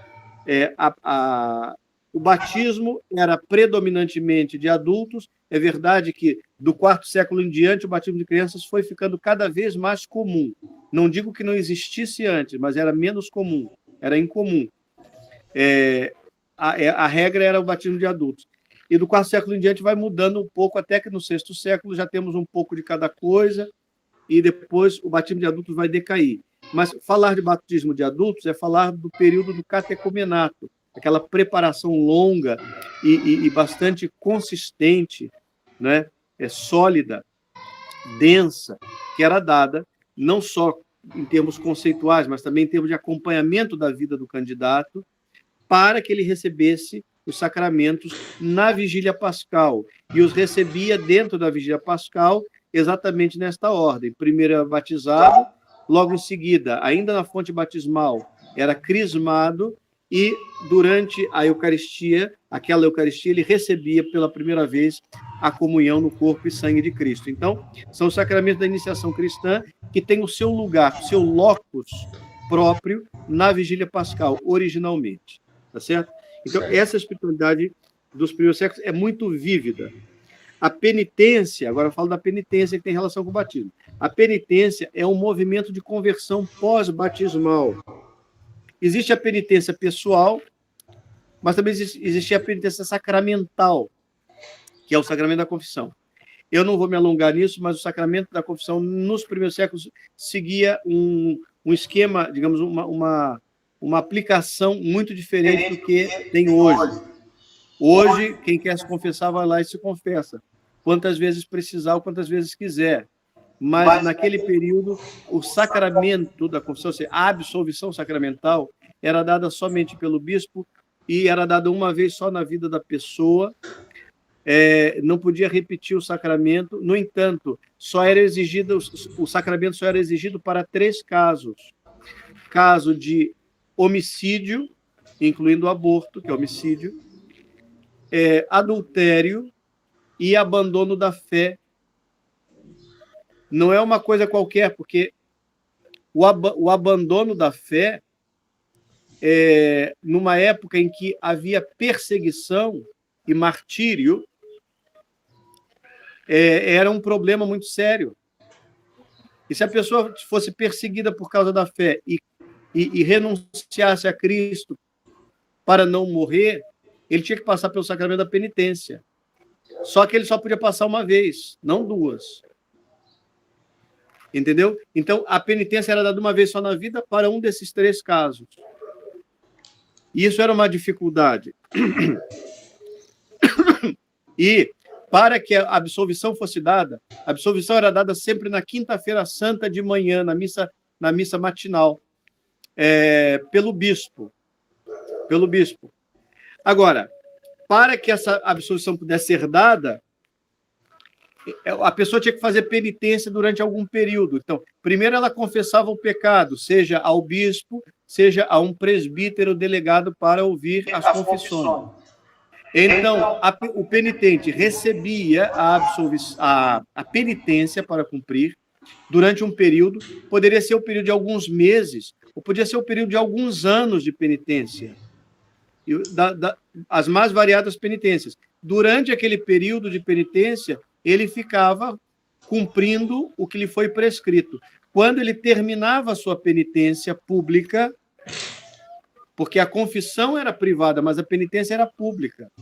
o batismo era predominantemente de adultos. É verdade que do quarto século em diante o batismo de crianças foi ficando cada vez mais comum. Não digo que não existisse antes, mas era menos comum, era incomum. A regra era o batismo de adultos. E do quarto século em diante vai mudando um pouco, até que no sexto século já temos um pouco de cada coisa, e depois o batismo de adultos vai decair. Mas falar de batismo de adultos é falar do período do catecumenato, aquela preparação longa e bastante consistente, né? Sólida, densa, que era dada não só em termos conceituais, mas também em termos de acompanhamento da vida do candidato, para que ele recebesse os sacramentos na vigília pascal, e os recebia dentro da vigília pascal exatamente nesta ordem. Primeiro era batizado, logo em seguida, ainda na fonte batismal, era crismado, e durante a Eucaristia, aquela Eucaristia, ele recebia pela primeira vez a comunhão no corpo e sangue de Cristo. Então, são os sacramentos da iniciação cristã que têm o seu lugar, o seu locus próprio na vigília pascal, originalmente. Tá certo? Então, essa espiritualidade dos primeiros séculos é muito vívida. A penitência, agora eu falo da penitência que tem relação com o batismo. A penitência é um movimento de conversão pós-batismal. Existe a penitência pessoal, mas também existe a penitência sacramental, que é o sacramento da confissão. Eu não vou me alongar nisso, mas o sacramento da confissão, nos primeiros séculos, seguia um esquema, digamos, uma aplicação muito diferente do que tem hoje. Hoje, quem quer se confessar, vai lá e se confessa, quantas vezes precisar ou quantas vezes quiser. Mas, naquele período, o sacramento da confissão, ou seja, a absolvição sacramental, era dada somente pelo bispo e era dada uma vez só na vida da pessoa. Não podia repetir o sacramento. No entanto, o sacramento só era exigido para 3 casos. Caso de homicídio, incluindo o aborto, que é homicídio, adultério e abandono da fé. Não é uma coisa qualquer, porque o abandono da fé, numa época em que havia perseguição e martírio, era um problema muito sério. E se a pessoa fosse perseguida por causa da fé e renunciasse a Cristo para não morrer, ele tinha que passar pelo sacramento da penitência. Só que ele só podia passar uma vez, não 2. Entendeu? Então, a penitência era dada uma vez só na vida para um desses 3 casos. E isso era uma dificuldade. E, para que a absolvição fosse dada, a absolvição era dada sempre na quinta-feira santa de manhã, na missa matinal, pelo bispo. Agora, para que essa absolvição pudesse ser dada, a pessoa tinha que fazer penitência durante algum período. Então, primeiro ela confessava o pecado, seja ao bispo, seja a um presbítero delegado para ouvir as confissões. Então, o penitente recebia a penitência para cumprir durante um período. Poderia ser o período de alguns meses, ou podia ser o período de alguns anos de penitência. As mais variadas penitências. Durante aquele período de penitência, ele ficava cumprindo o que lhe foi prescrito. Quando ele terminava a sua penitência pública, porque a confissão era privada, mas a penitência era pública.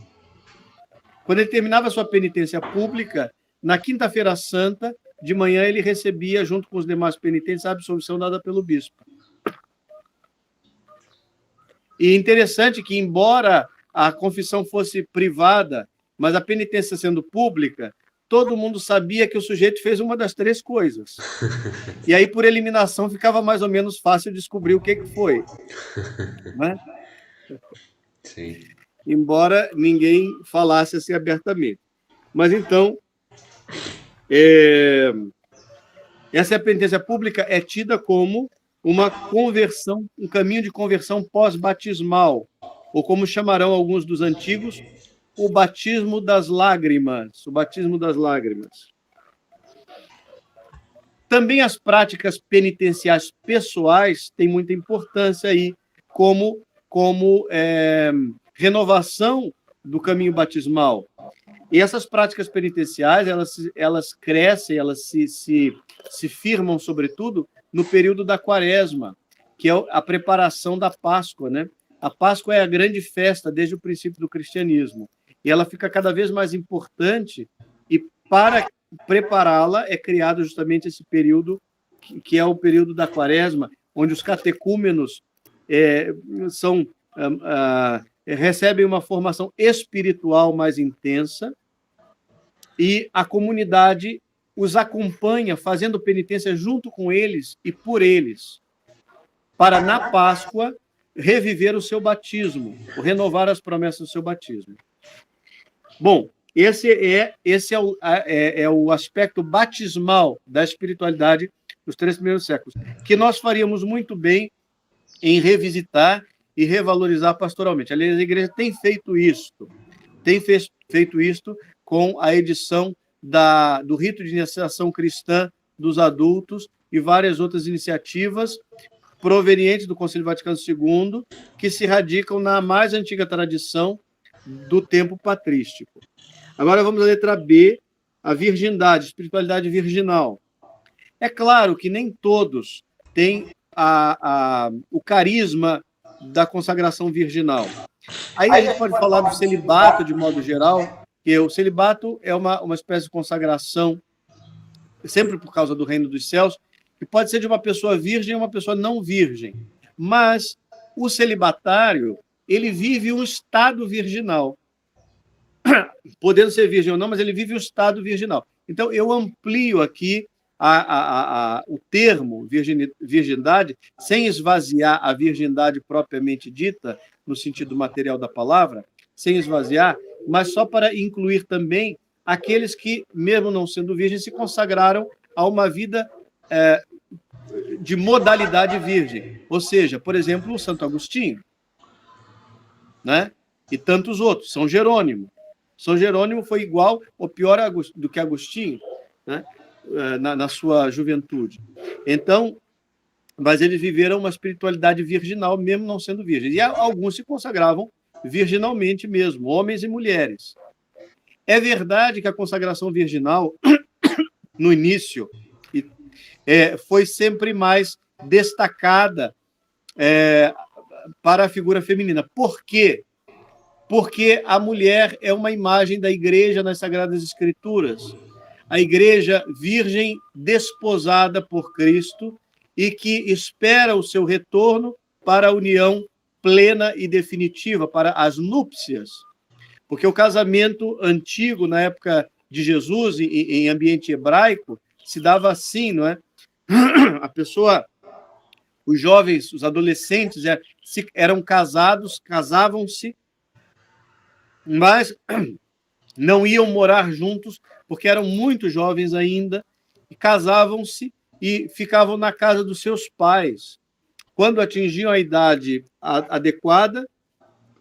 Quando ele terminava a sua penitência pública, na quinta-feira santa, de manhã, ele recebia, junto com os demais penitentes, a absolvição dada pelo bispo. E interessante que, embora a confissão fosse privada, mas a penitência sendo pública, todo mundo sabia que o sujeito fez uma das 3 coisas. E aí, por eliminação, ficava mais ou menos fácil descobrir o que foi. Né? Sim. Embora ninguém falasse assim abertamente. Mas, então, essa penitência pública é tida como uma conversão, um caminho de conversão pós-batismal, ou como chamarão alguns dos antigos, o batismo das lágrimas. O batismo das lágrimas. Também as práticas penitenciais pessoais têm muita importância aí, como renovação do caminho batismal. E essas práticas penitenciais, elas crescem, elas se firmam, sobretudo, no período da Quaresma, que é a preparação da Páscoa, né? A Páscoa é a grande festa desde o princípio do cristianismo. E ela fica cada vez mais importante, e para prepará-la é criado justamente esse período, que é o período da Quaresma, onde os catecúmenos recebem uma formação espiritual mais intensa, e a comunidade os acompanha, fazendo penitência junto com eles e por eles, para, na Páscoa, reviver o seu batismo, ou renovar as promessas do seu batismo. Bom, esse é o aspecto batismal da espiritualidade dos 3 primeiros séculos, que nós faríamos muito bem em revisitar e revalorizar pastoralmente. Aliás, a igreja tem feito isto, com a edição do rito de iniciação cristã dos adultos e várias outras iniciativas provenientes do Concílio Vaticano II, que se radicam na mais antiga tradição do tempo patrístico. Agora vamos à letra B, a virgindade, espiritualidade virginal. É claro que nem todos têm o carisma da consagração virginal. Aí a gente pode falar do celibato, de modo geral, que o celibato é uma espécie de consagração, sempre por causa do reino dos céus, que pode ser de uma pessoa virgem ou uma pessoa não virgem. Mas o celibatário, ele vive um estado virginal. Podendo ser virgem ou não, mas ele vive um estado virginal. Então, eu amplio aqui o termo virgindade, sem esvaziar a virgindade propriamente dita, no sentido material da palavra, sem esvaziar, mas só para incluir também aqueles que, mesmo não sendo virgens, se consagraram a uma vida de modalidade virgem. Ou seja, por exemplo, o Santo Agostinho, né? E tantos outros. São Jerônimo. São Jerônimo foi igual ou pior do que Agostinho, né? Na sua juventude. Então, mas eles viveram uma espiritualidade virginal, mesmo não sendo virgens. E alguns se consagravam virginalmente mesmo, homens e mulheres. É verdade que a consagração virginal, no início, foi sempre mais destacada para a figura feminina. Por quê? Porque a mulher é uma imagem da igreja nas Sagradas Escrituras. A igreja virgem desposada por Cristo e que espera o seu retorno para a união plena e definitiva, para as núpcias. Porque o casamento antigo, na época de Jesus, em ambiente hebraico, se dava assim, não é? A pessoa, os jovens, os adolescentes eram casados, casavam-se, mas não iam morar juntos, porque eram muito jovens ainda, e casavam-se e ficavam na casa dos seus pais. Quando atingiam a idade adequada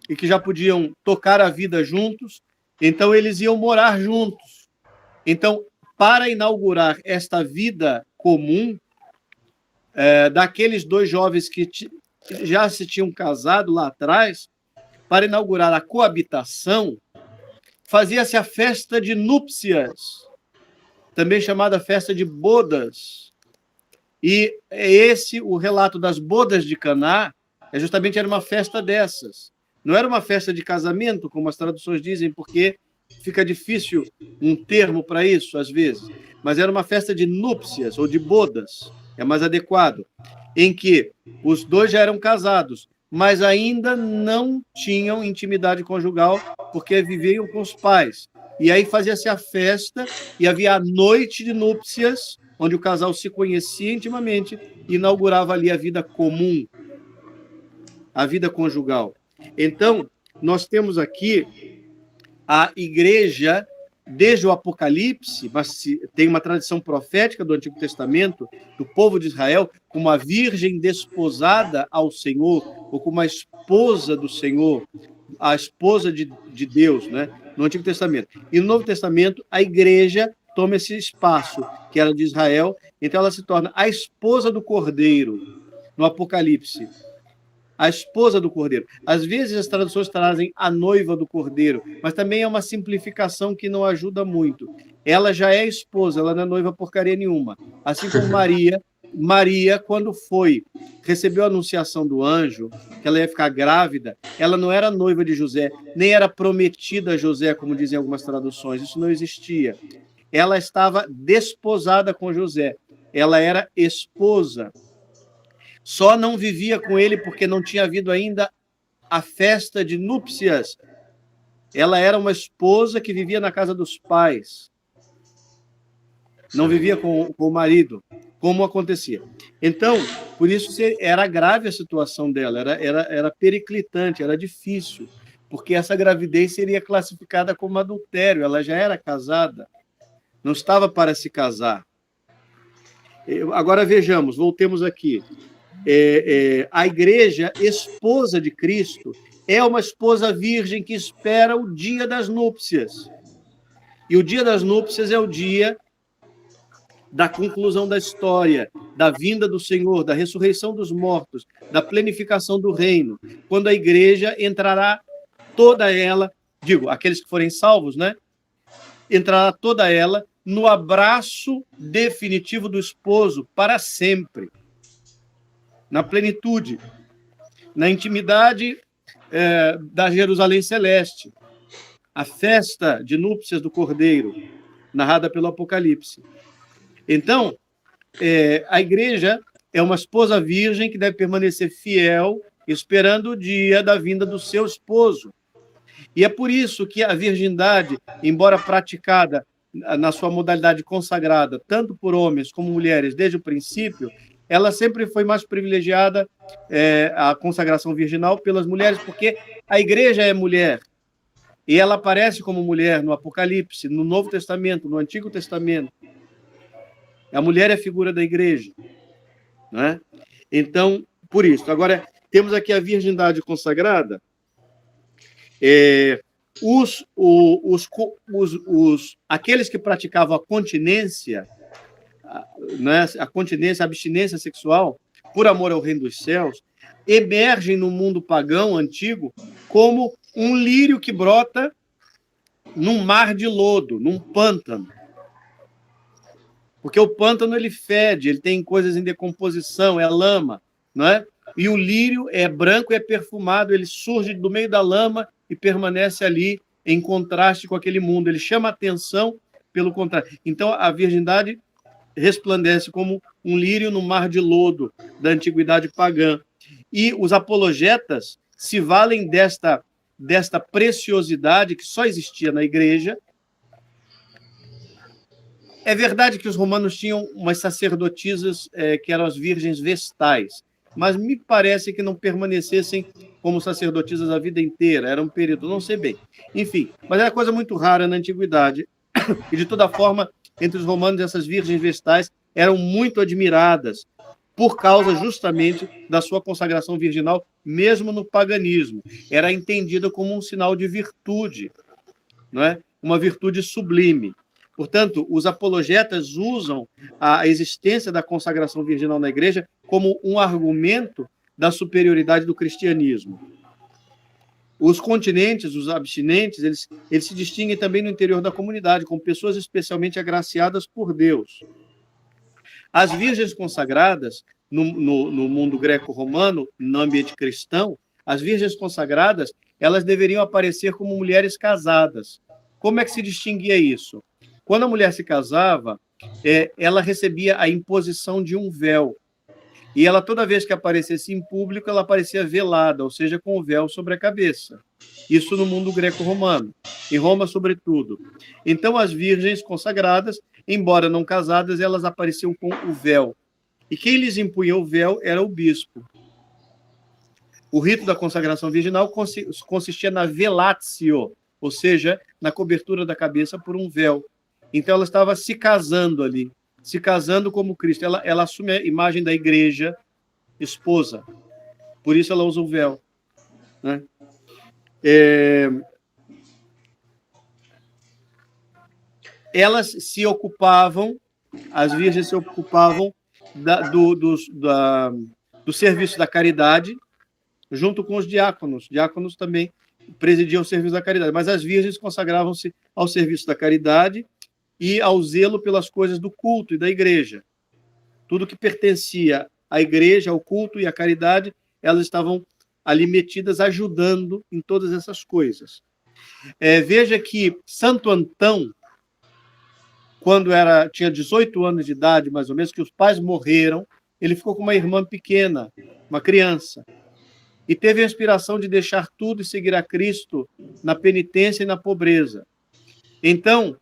e que já podiam tocar a vida juntos, então eles iam morar juntos. Então, para inaugurar esta vida comum, daqueles dois jovens que já se tinham casado lá atrás, para inaugurar a coabitação, fazia-se a festa de núpcias, também chamada festa de bodas. E o relato das bodas de Caná, justamente era uma festa dessas. Não era uma festa de casamento, como as traduções dizem, porque fica difícil um termo para isso, às vezes. Mas era uma festa de núpcias, ou de bodas, é mais adequado, em que os dois já eram casados, mas ainda não tinham intimidade conjugal, porque viviam com os pais. E aí fazia-se a festa, e havia a noite de núpcias, onde o casal se conhecia intimamente e inaugurava ali a vida comum, a vida conjugal. Então, nós temos aqui a igreja, desde o Apocalipse, mas tem uma tradição profética do Antigo Testamento, do povo de Israel, como a virgem desposada ao Senhor, ou como a esposa do Senhor, a esposa de Deus, né? No Antigo Testamento. E no Novo Testamento, a igreja toma esse espaço que era de Israel, então ela se torna a esposa do Cordeiro, no Apocalipse. A esposa do Cordeiro. Às vezes as traduções trazem a noiva do Cordeiro, mas também é uma simplificação que não ajuda muito. Ela já é esposa, ela não é noiva porcaria nenhuma. Assim como Maria, quando recebeu a anunciação do anjo, que ela ia ficar grávida, ela não era noiva de José, nem era prometida a José, como dizem algumas traduções, isso não existia. Ela estava desposada com José, ela era esposa. Só não vivia com ele porque não tinha havido ainda a festa de núpcias. Ela era uma esposa que vivia na casa dos pais. Não vivia com o marido, como acontecia. Então, por isso era grave a situação dela, era periclitante, era difícil, porque essa gravidez seria classificada como adultério, ela já era casada, não estava para se casar. Agora vejamos, voltemos aqui. A igreja, esposa de Cristo, é uma esposa virgem que espera o dia das núpcias. E o dia das núpcias é o dia da conclusão da história, da vinda do Senhor, da ressurreição dos mortos, da plenificação do reino, quando a igreja entrará toda ela, aqueles que forem salvos, né? Entrará toda ela no abraço definitivo do esposo para sempre, na plenitude, na intimidade da Jerusalém Celeste, a festa de núpcias do Cordeiro, narrada pelo Apocalipse. Então, a igreja é uma esposa virgem que deve permanecer fiel, esperando o dia da vinda do seu esposo. E é por isso que a virgindade, embora praticada na sua modalidade consagrada, tanto por homens como mulheres, desde o princípio, ela sempre foi mais privilegiada, a consagração virginal, pelas mulheres, porque a igreja é mulher. E ela aparece como mulher no Apocalipse, no Novo Testamento, no Antigo Testamento. A mulher é a figura da igreja. Não é? Então, por isso. Agora, temos aqui a virgindade consagrada. Aqueles que praticavam a continência, né, a abstinência sexual, por amor ao reino dos céus, emergem no mundo pagão antigo como um lírio que brota num mar de lodo, num pântano. Porque o pântano ele fede, ele tem coisas em decomposição, é lama, não é? E o lírio é branco e é perfumado, ele surge do meio da lama e permanece ali em contraste com aquele mundo. Ele chama atenção pelo contraste. Então, a virgindade resplandece como um lírio no mar de lodo da antiguidade pagã. E os apologetas se valem desta preciosidade que só existia na igreja. É verdade que os romanos tinham umas sacerdotisas que eram as virgens vestais, mas me parece que não permanecessem como sacerdotisas a vida inteira, era um período, não sei bem. Enfim, mas era coisa muito rara na antiguidade. E, de toda forma, entre os romanos, essas virgens vestais eram muito admiradas por causa justamente da sua consagração virginal, mesmo no paganismo. Era entendida como um sinal de virtude, não é? Uma virtude sublime. Portanto, os apologetas usam a existência da consagração virginal na igreja como um argumento da superioridade do cristianismo. Os continentes, os abstinentes, eles se distinguem também no interior da comunidade, como pessoas especialmente agraciadas por Deus. As virgens consagradas, no mundo greco-romano, no ambiente cristão, as virgens consagradas, elas deveriam aparecer como mulheres casadas. Como é que se distinguia isso? Quando a mulher se casava, ela recebia a imposição de um véu. E ela, toda vez que aparecesse em público, ela aparecia velada, ou seja, com o véu sobre a cabeça. Isso no mundo greco-romano, em Roma, sobretudo. Então, as virgens consagradas, embora não casadas, elas apareciam com o véu. E quem lhes impunha o véu era o bispo. O rito da consagração virginal consistia na velatio, ou seja, na cobertura da cabeça por um véu. Então, ela estava se casando ali, se casando como Cristo. Ela assume a imagem da igreja esposa. Por isso ela usa o véu. Né? elas se ocupavam, as virgens se ocupavam do serviço da caridade, junto com os diáconos. Diáconos também presidiam o serviço da caridade, mas as virgens consagravam-se ao serviço da caridade e ao zelo pelas coisas do culto e da igreja. Tudo que pertencia à igreja, ao culto e à caridade, elas estavam ali metidas, ajudando em todas essas coisas. Veja que Santo Antão, quando tinha 18 anos de idade, mais ou menos, que os pais morreram, ele ficou com uma irmã pequena, uma criança, e teve a inspiração de deixar tudo e seguir a Cristo na penitência e na pobreza. Então,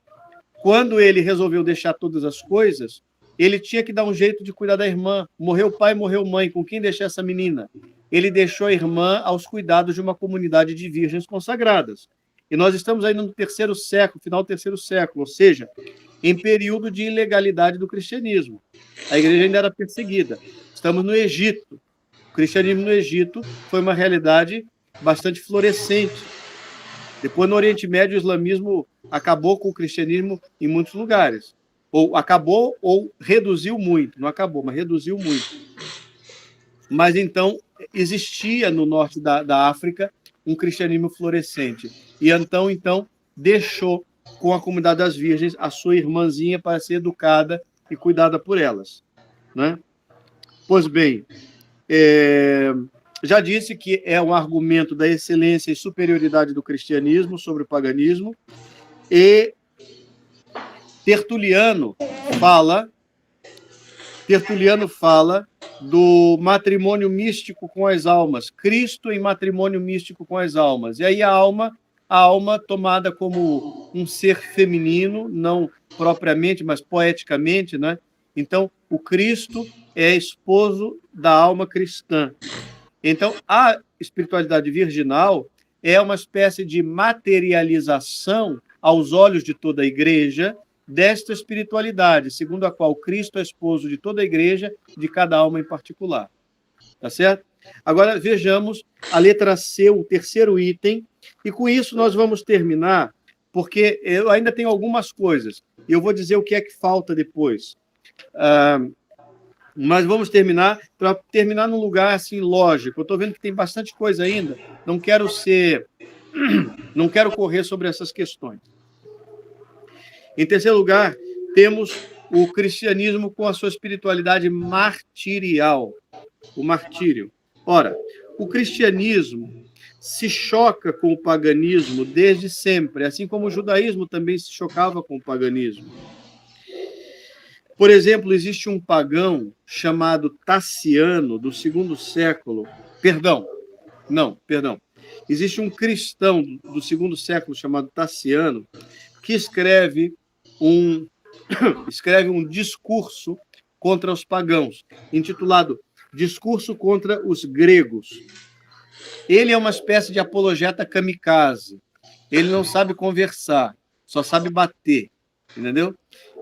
quando ele resolveu deixar todas as coisas, ele tinha que dar um jeito de cuidar da irmã. Morreu pai, morreu mãe. Com quem deixar essa menina? Ele deixou a irmã aos cuidados de uma comunidade de virgens consagradas. E nós estamos ainda no terceiro século, final do terceiro século, ou seja, em período de ilegalidade do cristianismo. A igreja ainda era perseguida. Estamos no Egito. O cristianismo no Egito foi uma realidade bastante florescente. Depois, no Oriente Médio, o islamismo acabou com o cristianismo em muitos lugares. Ou acabou ou reduziu muito. Não acabou, mas reduziu muito. Mas, então, existia no norte da África um cristianismo florescente. E então deixou com a comunidade das virgens a sua irmãzinha para ser educada e cuidada por elas. Né? Pois bem, já disse que é um argumento da excelência e superioridade do cristianismo sobre o paganismo, e Tertuliano fala do matrimônio místico com as almas, Cristo em matrimônio místico com as almas. E aí a alma tomada como um ser feminino, não propriamente, mas poeticamente, né? Então, o Cristo é esposo da alma cristã. Então, a espiritualidade virginal é uma espécie de materialização aos olhos de toda a igreja desta espiritualidade, segundo a qual Cristo é esposo de toda a igreja, de cada alma em particular. Tá certo? Agora, vejamos a letra C, o terceiro item, e com isso nós vamos terminar, porque eu ainda tenho algumas coisas, e eu vou dizer o que é que falta depois. Mas vamos terminar, para terminar num lugar assim lógico. Eu estou vendo que tem bastante coisa ainda, não quero correr sobre essas questões. Em terceiro lugar, temos o cristianismo com a sua espiritualidade martirial, o martírio. Ora, o cristianismo se choca com o paganismo desde sempre, assim como o judaísmo também se chocava com o paganismo. Por exemplo, existe um pagão chamado Tassiano, do segundo século. Perdão. Existe um cristão do segundo século chamado Tassiano que escreve um discurso contra os pagãos, intitulado Discurso contra os Gregos. Ele é uma espécie de apologeta kamikaze. Ele não sabe conversar, só sabe bater, entendeu?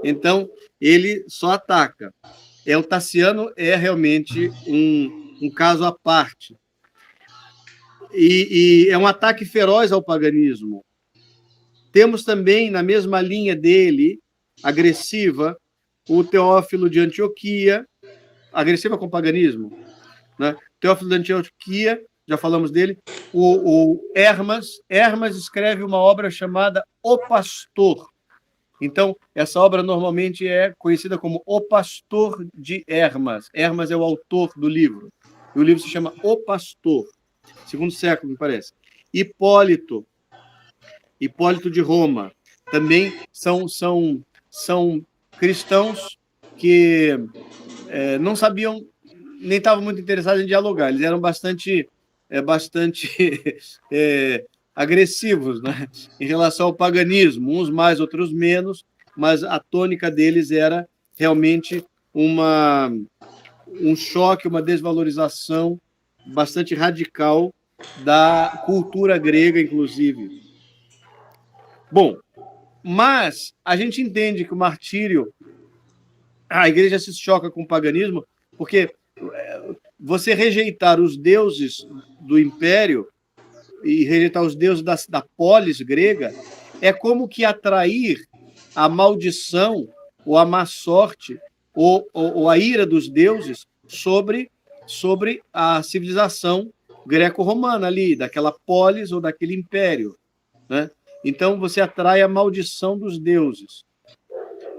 Então, ele só ataca. O Tassiano é realmente um caso à parte. E é um ataque feroz ao paganismo. Temos também, na mesma linha dele, agressiva, o Teófilo de Antioquia, agressiva com o paganismo, né? Teófilo de Antioquia, já falamos dele. O Hermas escreve uma obra chamada O Pastor. Então, essa obra normalmente é conhecida como O Pastor de Hermas. Hermas é o autor do livro. E o livro se chama O Pastor, segundo século, me parece. Hipólito de Roma, também são cristãos que não sabiam, nem estavam muito interessados em dialogar. Eles eram bastante agressivos, né, em relação ao paganismo, uns mais, outros menos, mas a tônica deles era realmente um choque, uma desvalorização bastante radical da cultura grega, inclusive. Bom, mas a gente entende que o martírio, a igreja se choca com o paganismo, porque você rejeitar os deuses do império e rejeitar os deuses da polis grega é como que atrair a maldição ou a má sorte ou a ira dos deuses sobre a civilização greco-romana ali, daquela polis ou daquele império, né? Então você atrai a maldição dos deuses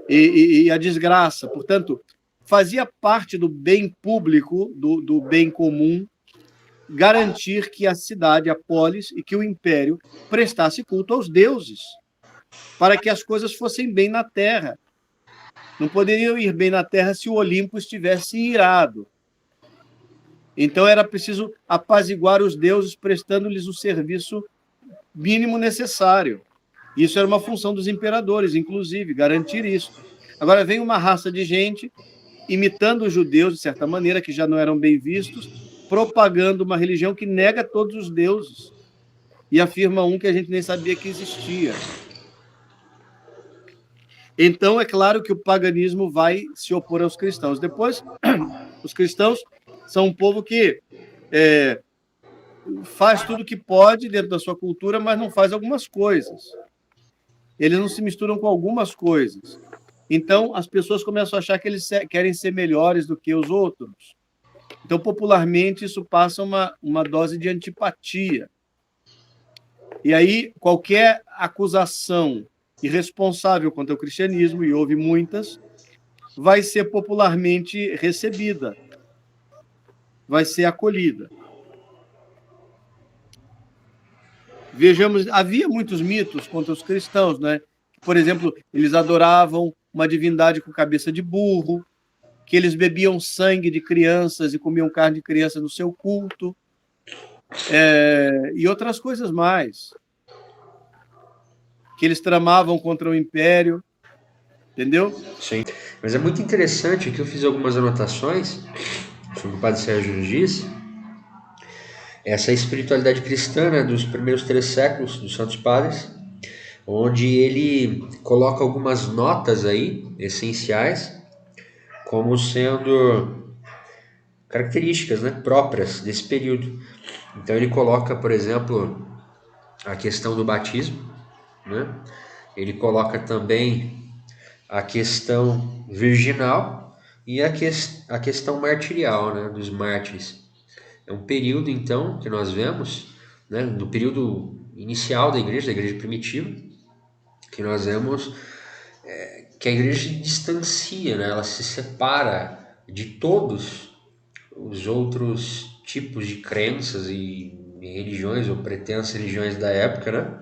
e a desgraça. Portanto, fazia parte do bem público, do bem comum, garantir que a cidade, a polis e que o império prestasse culto aos deuses, para que as coisas fossem bem na terra. Não poderiam ir bem na terra se o Olimpo estivesse irado. Então era preciso apaziguar os deuses, prestando-lhes o serviço mínimo necessário. Isso era uma função dos imperadores, inclusive, garantir isso. Agora vem uma raça de gente imitando os judeus, de certa maneira, que já não eram bem vistos, propagando uma religião que nega todos os deuses e afirma um que a gente nem sabia que existia. Então, é claro que o paganismo vai se opor aos cristãos. Depois, os cristãos são um povo que faz tudo o que pode dentro da sua cultura, mas não faz algumas coisas. Eles não se misturam com algumas coisas. Então, as pessoas começam a achar que eles querem ser melhores do que os outros. Então, popularmente, isso passa uma dose de antipatia. E aí, qualquer acusação irresponsável contra o cristianismo, e houve muitas, vai ser popularmente recebida, vai ser acolhida. Vejamos, havia muitos mitos contra os cristãos, né? Por exemplo, eles adoravam uma divindade com cabeça de burro, que eles bebiam sangue de crianças e comiam carne de crianças no seu culto, e outras coisas mais, que eles tramavam contra o império, entendeu? Sim. Mas é muito interessante que eu fiz algumas anotações sobre o que o Padre Sérgio disse. Essa espiritualidade cristã, né, dos primeiros 3 séculos dos Santos Padres, onde ele coloca algumas notas aí essenciais como sendo características, né, próprias desse período. Então ele coloca, por exemplo, a questão do batismo, né? Ele coloca também a questão virginal e a questão martirial, né, dos mártires. É um período, então, que nós vemos, né, no período inicial da igreja primitiva, que nós vemos que a igreja se distancia, né, ela se separa de todos os outros tipos de crenças e religiões ou pretensas religiões da época, né,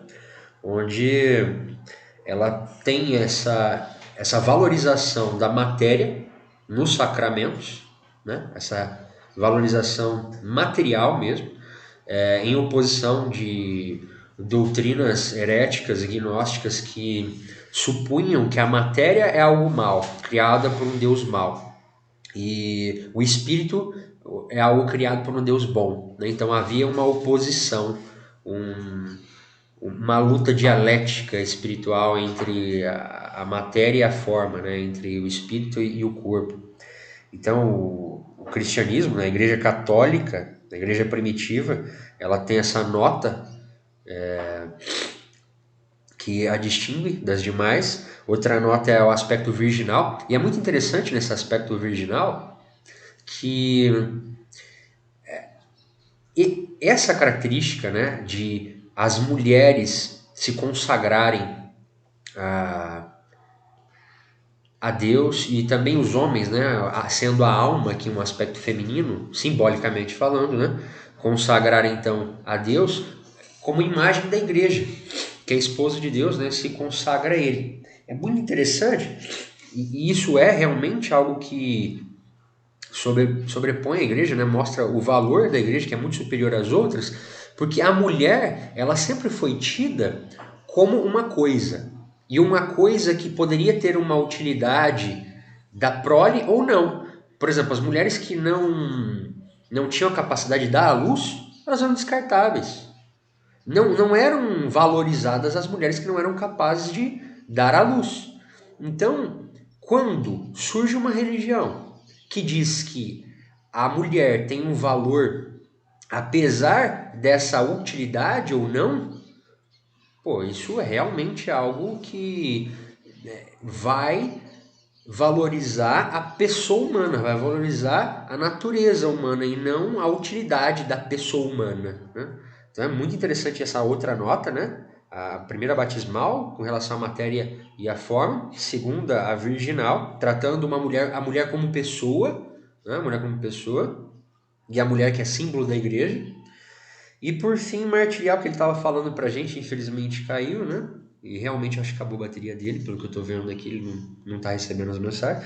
onde ela tem essa valorização da matéria nos sacramentos, né? Essa valorização material mesmo, em oposição de doutrinas heréticas e gnósticas que supunham que a matéria é algo mal, criada por um Deus mau, e o espírito é algo criado por um Deus bom, né? Então havia uma oposição, uma luta dialética espiritual entre a matéria e a forma, né? Entre o espírito e o corpo. Então, o cristianismo, né? A igreja católica, a igreja primitiva, ela tem essa nota que a distingue das demais. Outra nota é o aspecto virginal, e é muito interessante nesse aspecto virginal que essa característica, né, de as mulheres se consagrarem a Deus, e também os homens, né, sendo a alma aqui um aspecto feminino, simbolicamente falando, né, consagrar então a Deus como imagem da igreja, que a esposa de Deus, né, se consagra a ele. É muito interessante, e isso é realmente algo que sobrepõe a igreja, né, mostra o valor da igreja, que é muito superior às outras, porque a mulher, ela sempre foi tida como uma coisa, e uma coisa que poderia ter uma utilidade da prole ou não. Por exemplo, as mulheres que não tinham a capacidade de dar à luz, elas eram descartáveis. Não eram valorizadas as mulheres que não eram capazes de dar à luz. Então, quando surge uma religião que diz que a mulher tem um valor apesar dessa utilidade ou não, pô, isso é realmente algo que vai valorizar a pessoa humana, vai valorizar a natureza humana e não a utilidade da pessoa humana, né? Então é muito interessante essa outra nota, né? A primeira batismal com relação à matéria e à forma, segunda a virginal, tratando a mulher como pessoa, né? A mulher como pessoa e a mulher que é símbolo da igreja. E por fim, martirial, que ele estava falando pra gente, infelizmente caiu, né? E realmente acho que acabou a bateria dele, pelo que eu estou vendo aqui, ele não está recebendo as mensagens.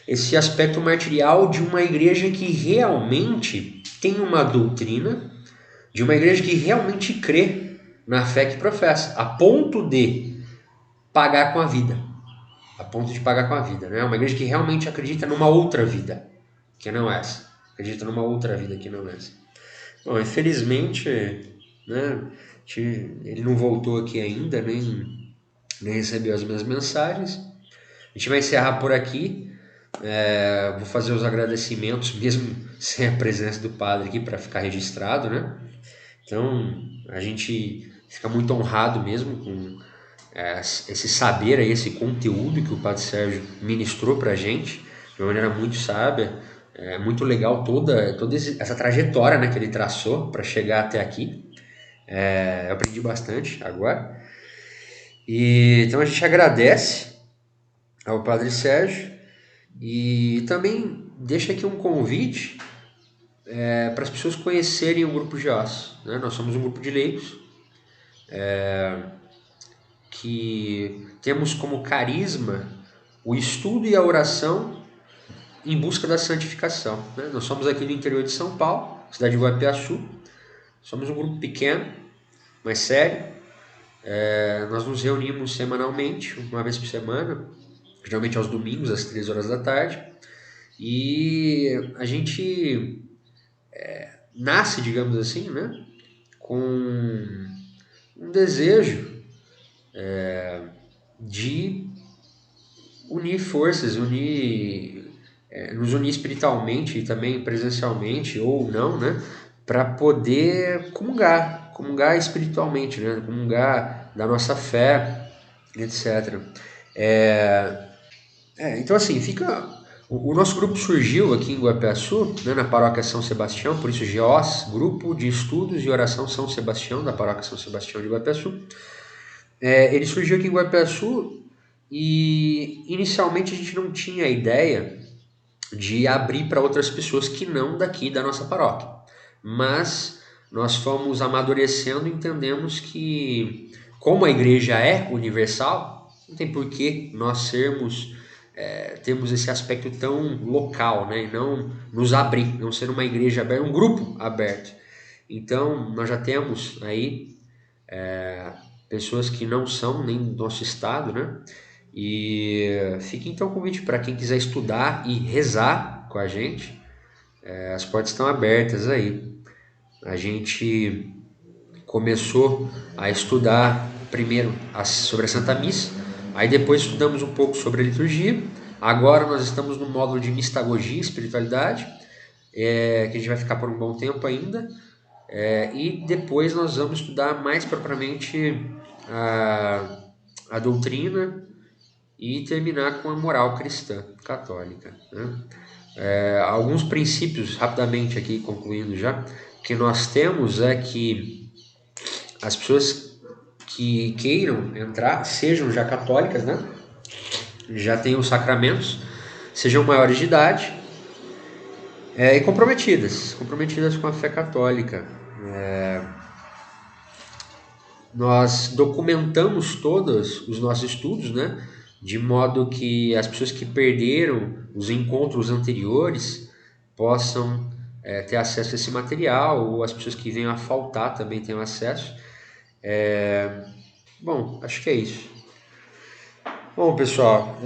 Esse aspecto martirial de uma igreja que realmente tem uma doutrina, de uma igreja que realmente crê na fé que professa, a ponto de pagar com a vida. A ponto de pagar com a vida, né? Uma igreja que realmente acredita numa outra vida, que não essa. Acredita numa outra vida que não essa. Bom, infelizmente, né, ele não voltou aqui ainda, nem recebeu as minhas mensagens. A gente vai encerrar por aqui. Vou fazer os agradecimentos, mesmo sem a presença do padre aqui, para ficar registrado, né? Então, a gente fica muito honrado mesmo com esse saber, aí, esse conteúdo que o padre Sérgio ministrou para a gente, de uma maneira muito sábia. É muito legal toda essa trajetória, né, que ele traçou para chegar até aqui. Eu aprendi bastante agora. E então a gente agradece ao Padre Sérgio e também deixa aqui um convite para as pessoas conhecerem o Grupo GEOS, né? Nós somos um grupo de leigos que temos como carisma o estudo e a oração em busca da santificação, né? Nós somos aqui do interior de São Paulo, cidade de Guapiaçu. Somos um grupo pequeno, mas sério. Nós nos reunimos semanalmente, uma vez por semana, geralmente aos domingos, às 3 horas da tarde. E a gente nasce, digamos assim, né, com um desejo de unir forças, nos unir espiritualmente e também presencialmente ou não, né, para poder comungar espiritualmente, né, comungar da nossa fé, etc. Então assim, o nosso grupo surgiu aqui em Guapiaçu, né, na paróquia São Sebastião, por isso GEOS, Grupo de Estudos e Oração São Sebastião, da paróquia São Sebastião de Guapiaçu. Ele surgiu aqui em Guapiaçu e inicialmente a gente não tinha a ideia de abrir para outras pessoas que não daqui da nossa paróquia. Mas nós fomos amadurecendo e entendemos que, como a igreja é universal, não tem por que nós termos esse aspecto tão local, né? E não nos abrir, não ser uma igreja aberta, um grupo aberto. Então, nós já temos aí pessoas que não são nem do nosso estado, né? E fica então o convite para quem quiser estudar e rezar com a gente. As portas estão abertas aí. A gente começou a estudar primeiro sobre a Santa Missa, aí depois estudamos um pouco sobre a liturgia. Agora nós estamos no módulo de mistagogia e espiritualidade, que a gente vai ficar por um bom tempo ainda. E depois nós vamos estudar mais propriamente a doutrina e terminar com a moral cristã católica, né? Alguns princípios, rapidamente aqui concluindo já, que nós temos é que as pessoas que queiram entrar sejam já católicas, né? Já tenham os sacramentos, sejam maiores de idade e comprometidas com a fé católica. Nós documentamos todos os nossos estudos, né? De modo que as pessoas que perderam os encontros anteriores possam ter acesso a esse material, ou as pessoas que venham a faltar também tenham acesso. Bom, acho que é isso. Bom, pessoal,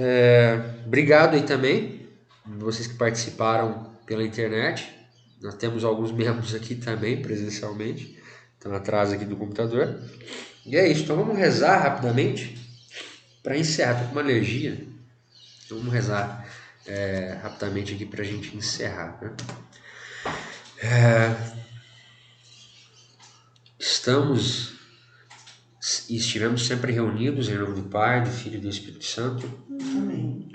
obrigado aí também, vocês que participaram pela internet. Nós temos alguns membros aqui também, presencialmente, estão atrás aqui do computador. E é isso, então vamos rezar rapidamente para encerrar. Estou com uma alergia, então vamos rezar rapidamente aqui para a gente encerrar, né? Estamos e estivemos sempre reunidos em nome do Pai, do Filho e do Espírito Santo. Amém.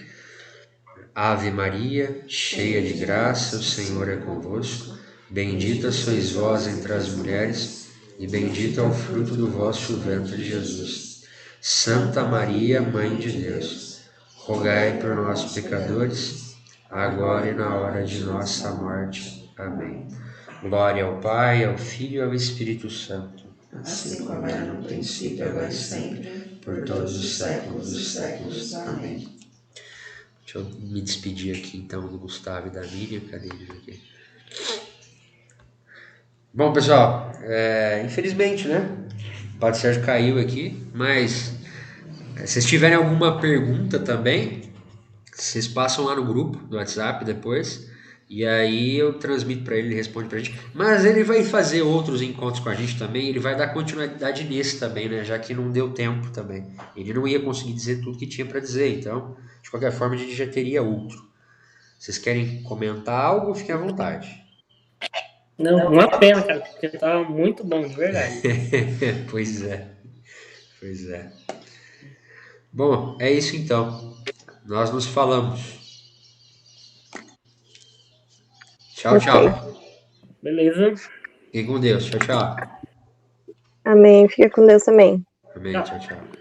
Ave Maria, cheia de graça, o Senhor é convosco. Bendita sois vós entre as mulheres, e bendito é o fruto do vosso ventre, Jesus. Santa Maria, Mãe de Deus, rogai por nós, pecadores, agora e na hora de nossa morte. Amém. Glória ao Pai, ao Filho e ao Espírito Santo, Assim como era no princípio, agora e sempre, por todos os séculos dos séculos. Amém. Deixa eu me despedir aqui então do Gustavo e da Miriam. Cadê eles aqui? Bom, pessoal, infelizmente, né? O Padre Sérgio caiu aqui, mas se vocês tiverem alguma pergunta também, vocês passam lá no grupo do WhatsApp depois, e aí eu transmito para ele, ele responde pra gente. Mas ele vai fazer outros encontros com a gente também, ele vai dar continuidade nesse também, né? Já que não deu tempo também. Ele não ia conseguir dizer tudo que tinha para dizer, então, de qualquer forma, a gente já teria outro. Vocês querem comentar algo? Fiquem à vontade. Não, uma pena, cara, porque tava muito bom, de verdade. Pois é. Bom, é isso então. Nós nos falamos. Tchau, tchau. Beleza? Fiquem com Deus. Tchau, tchau. Amém. Fica com Deus também. Amém. Tchau, tchau.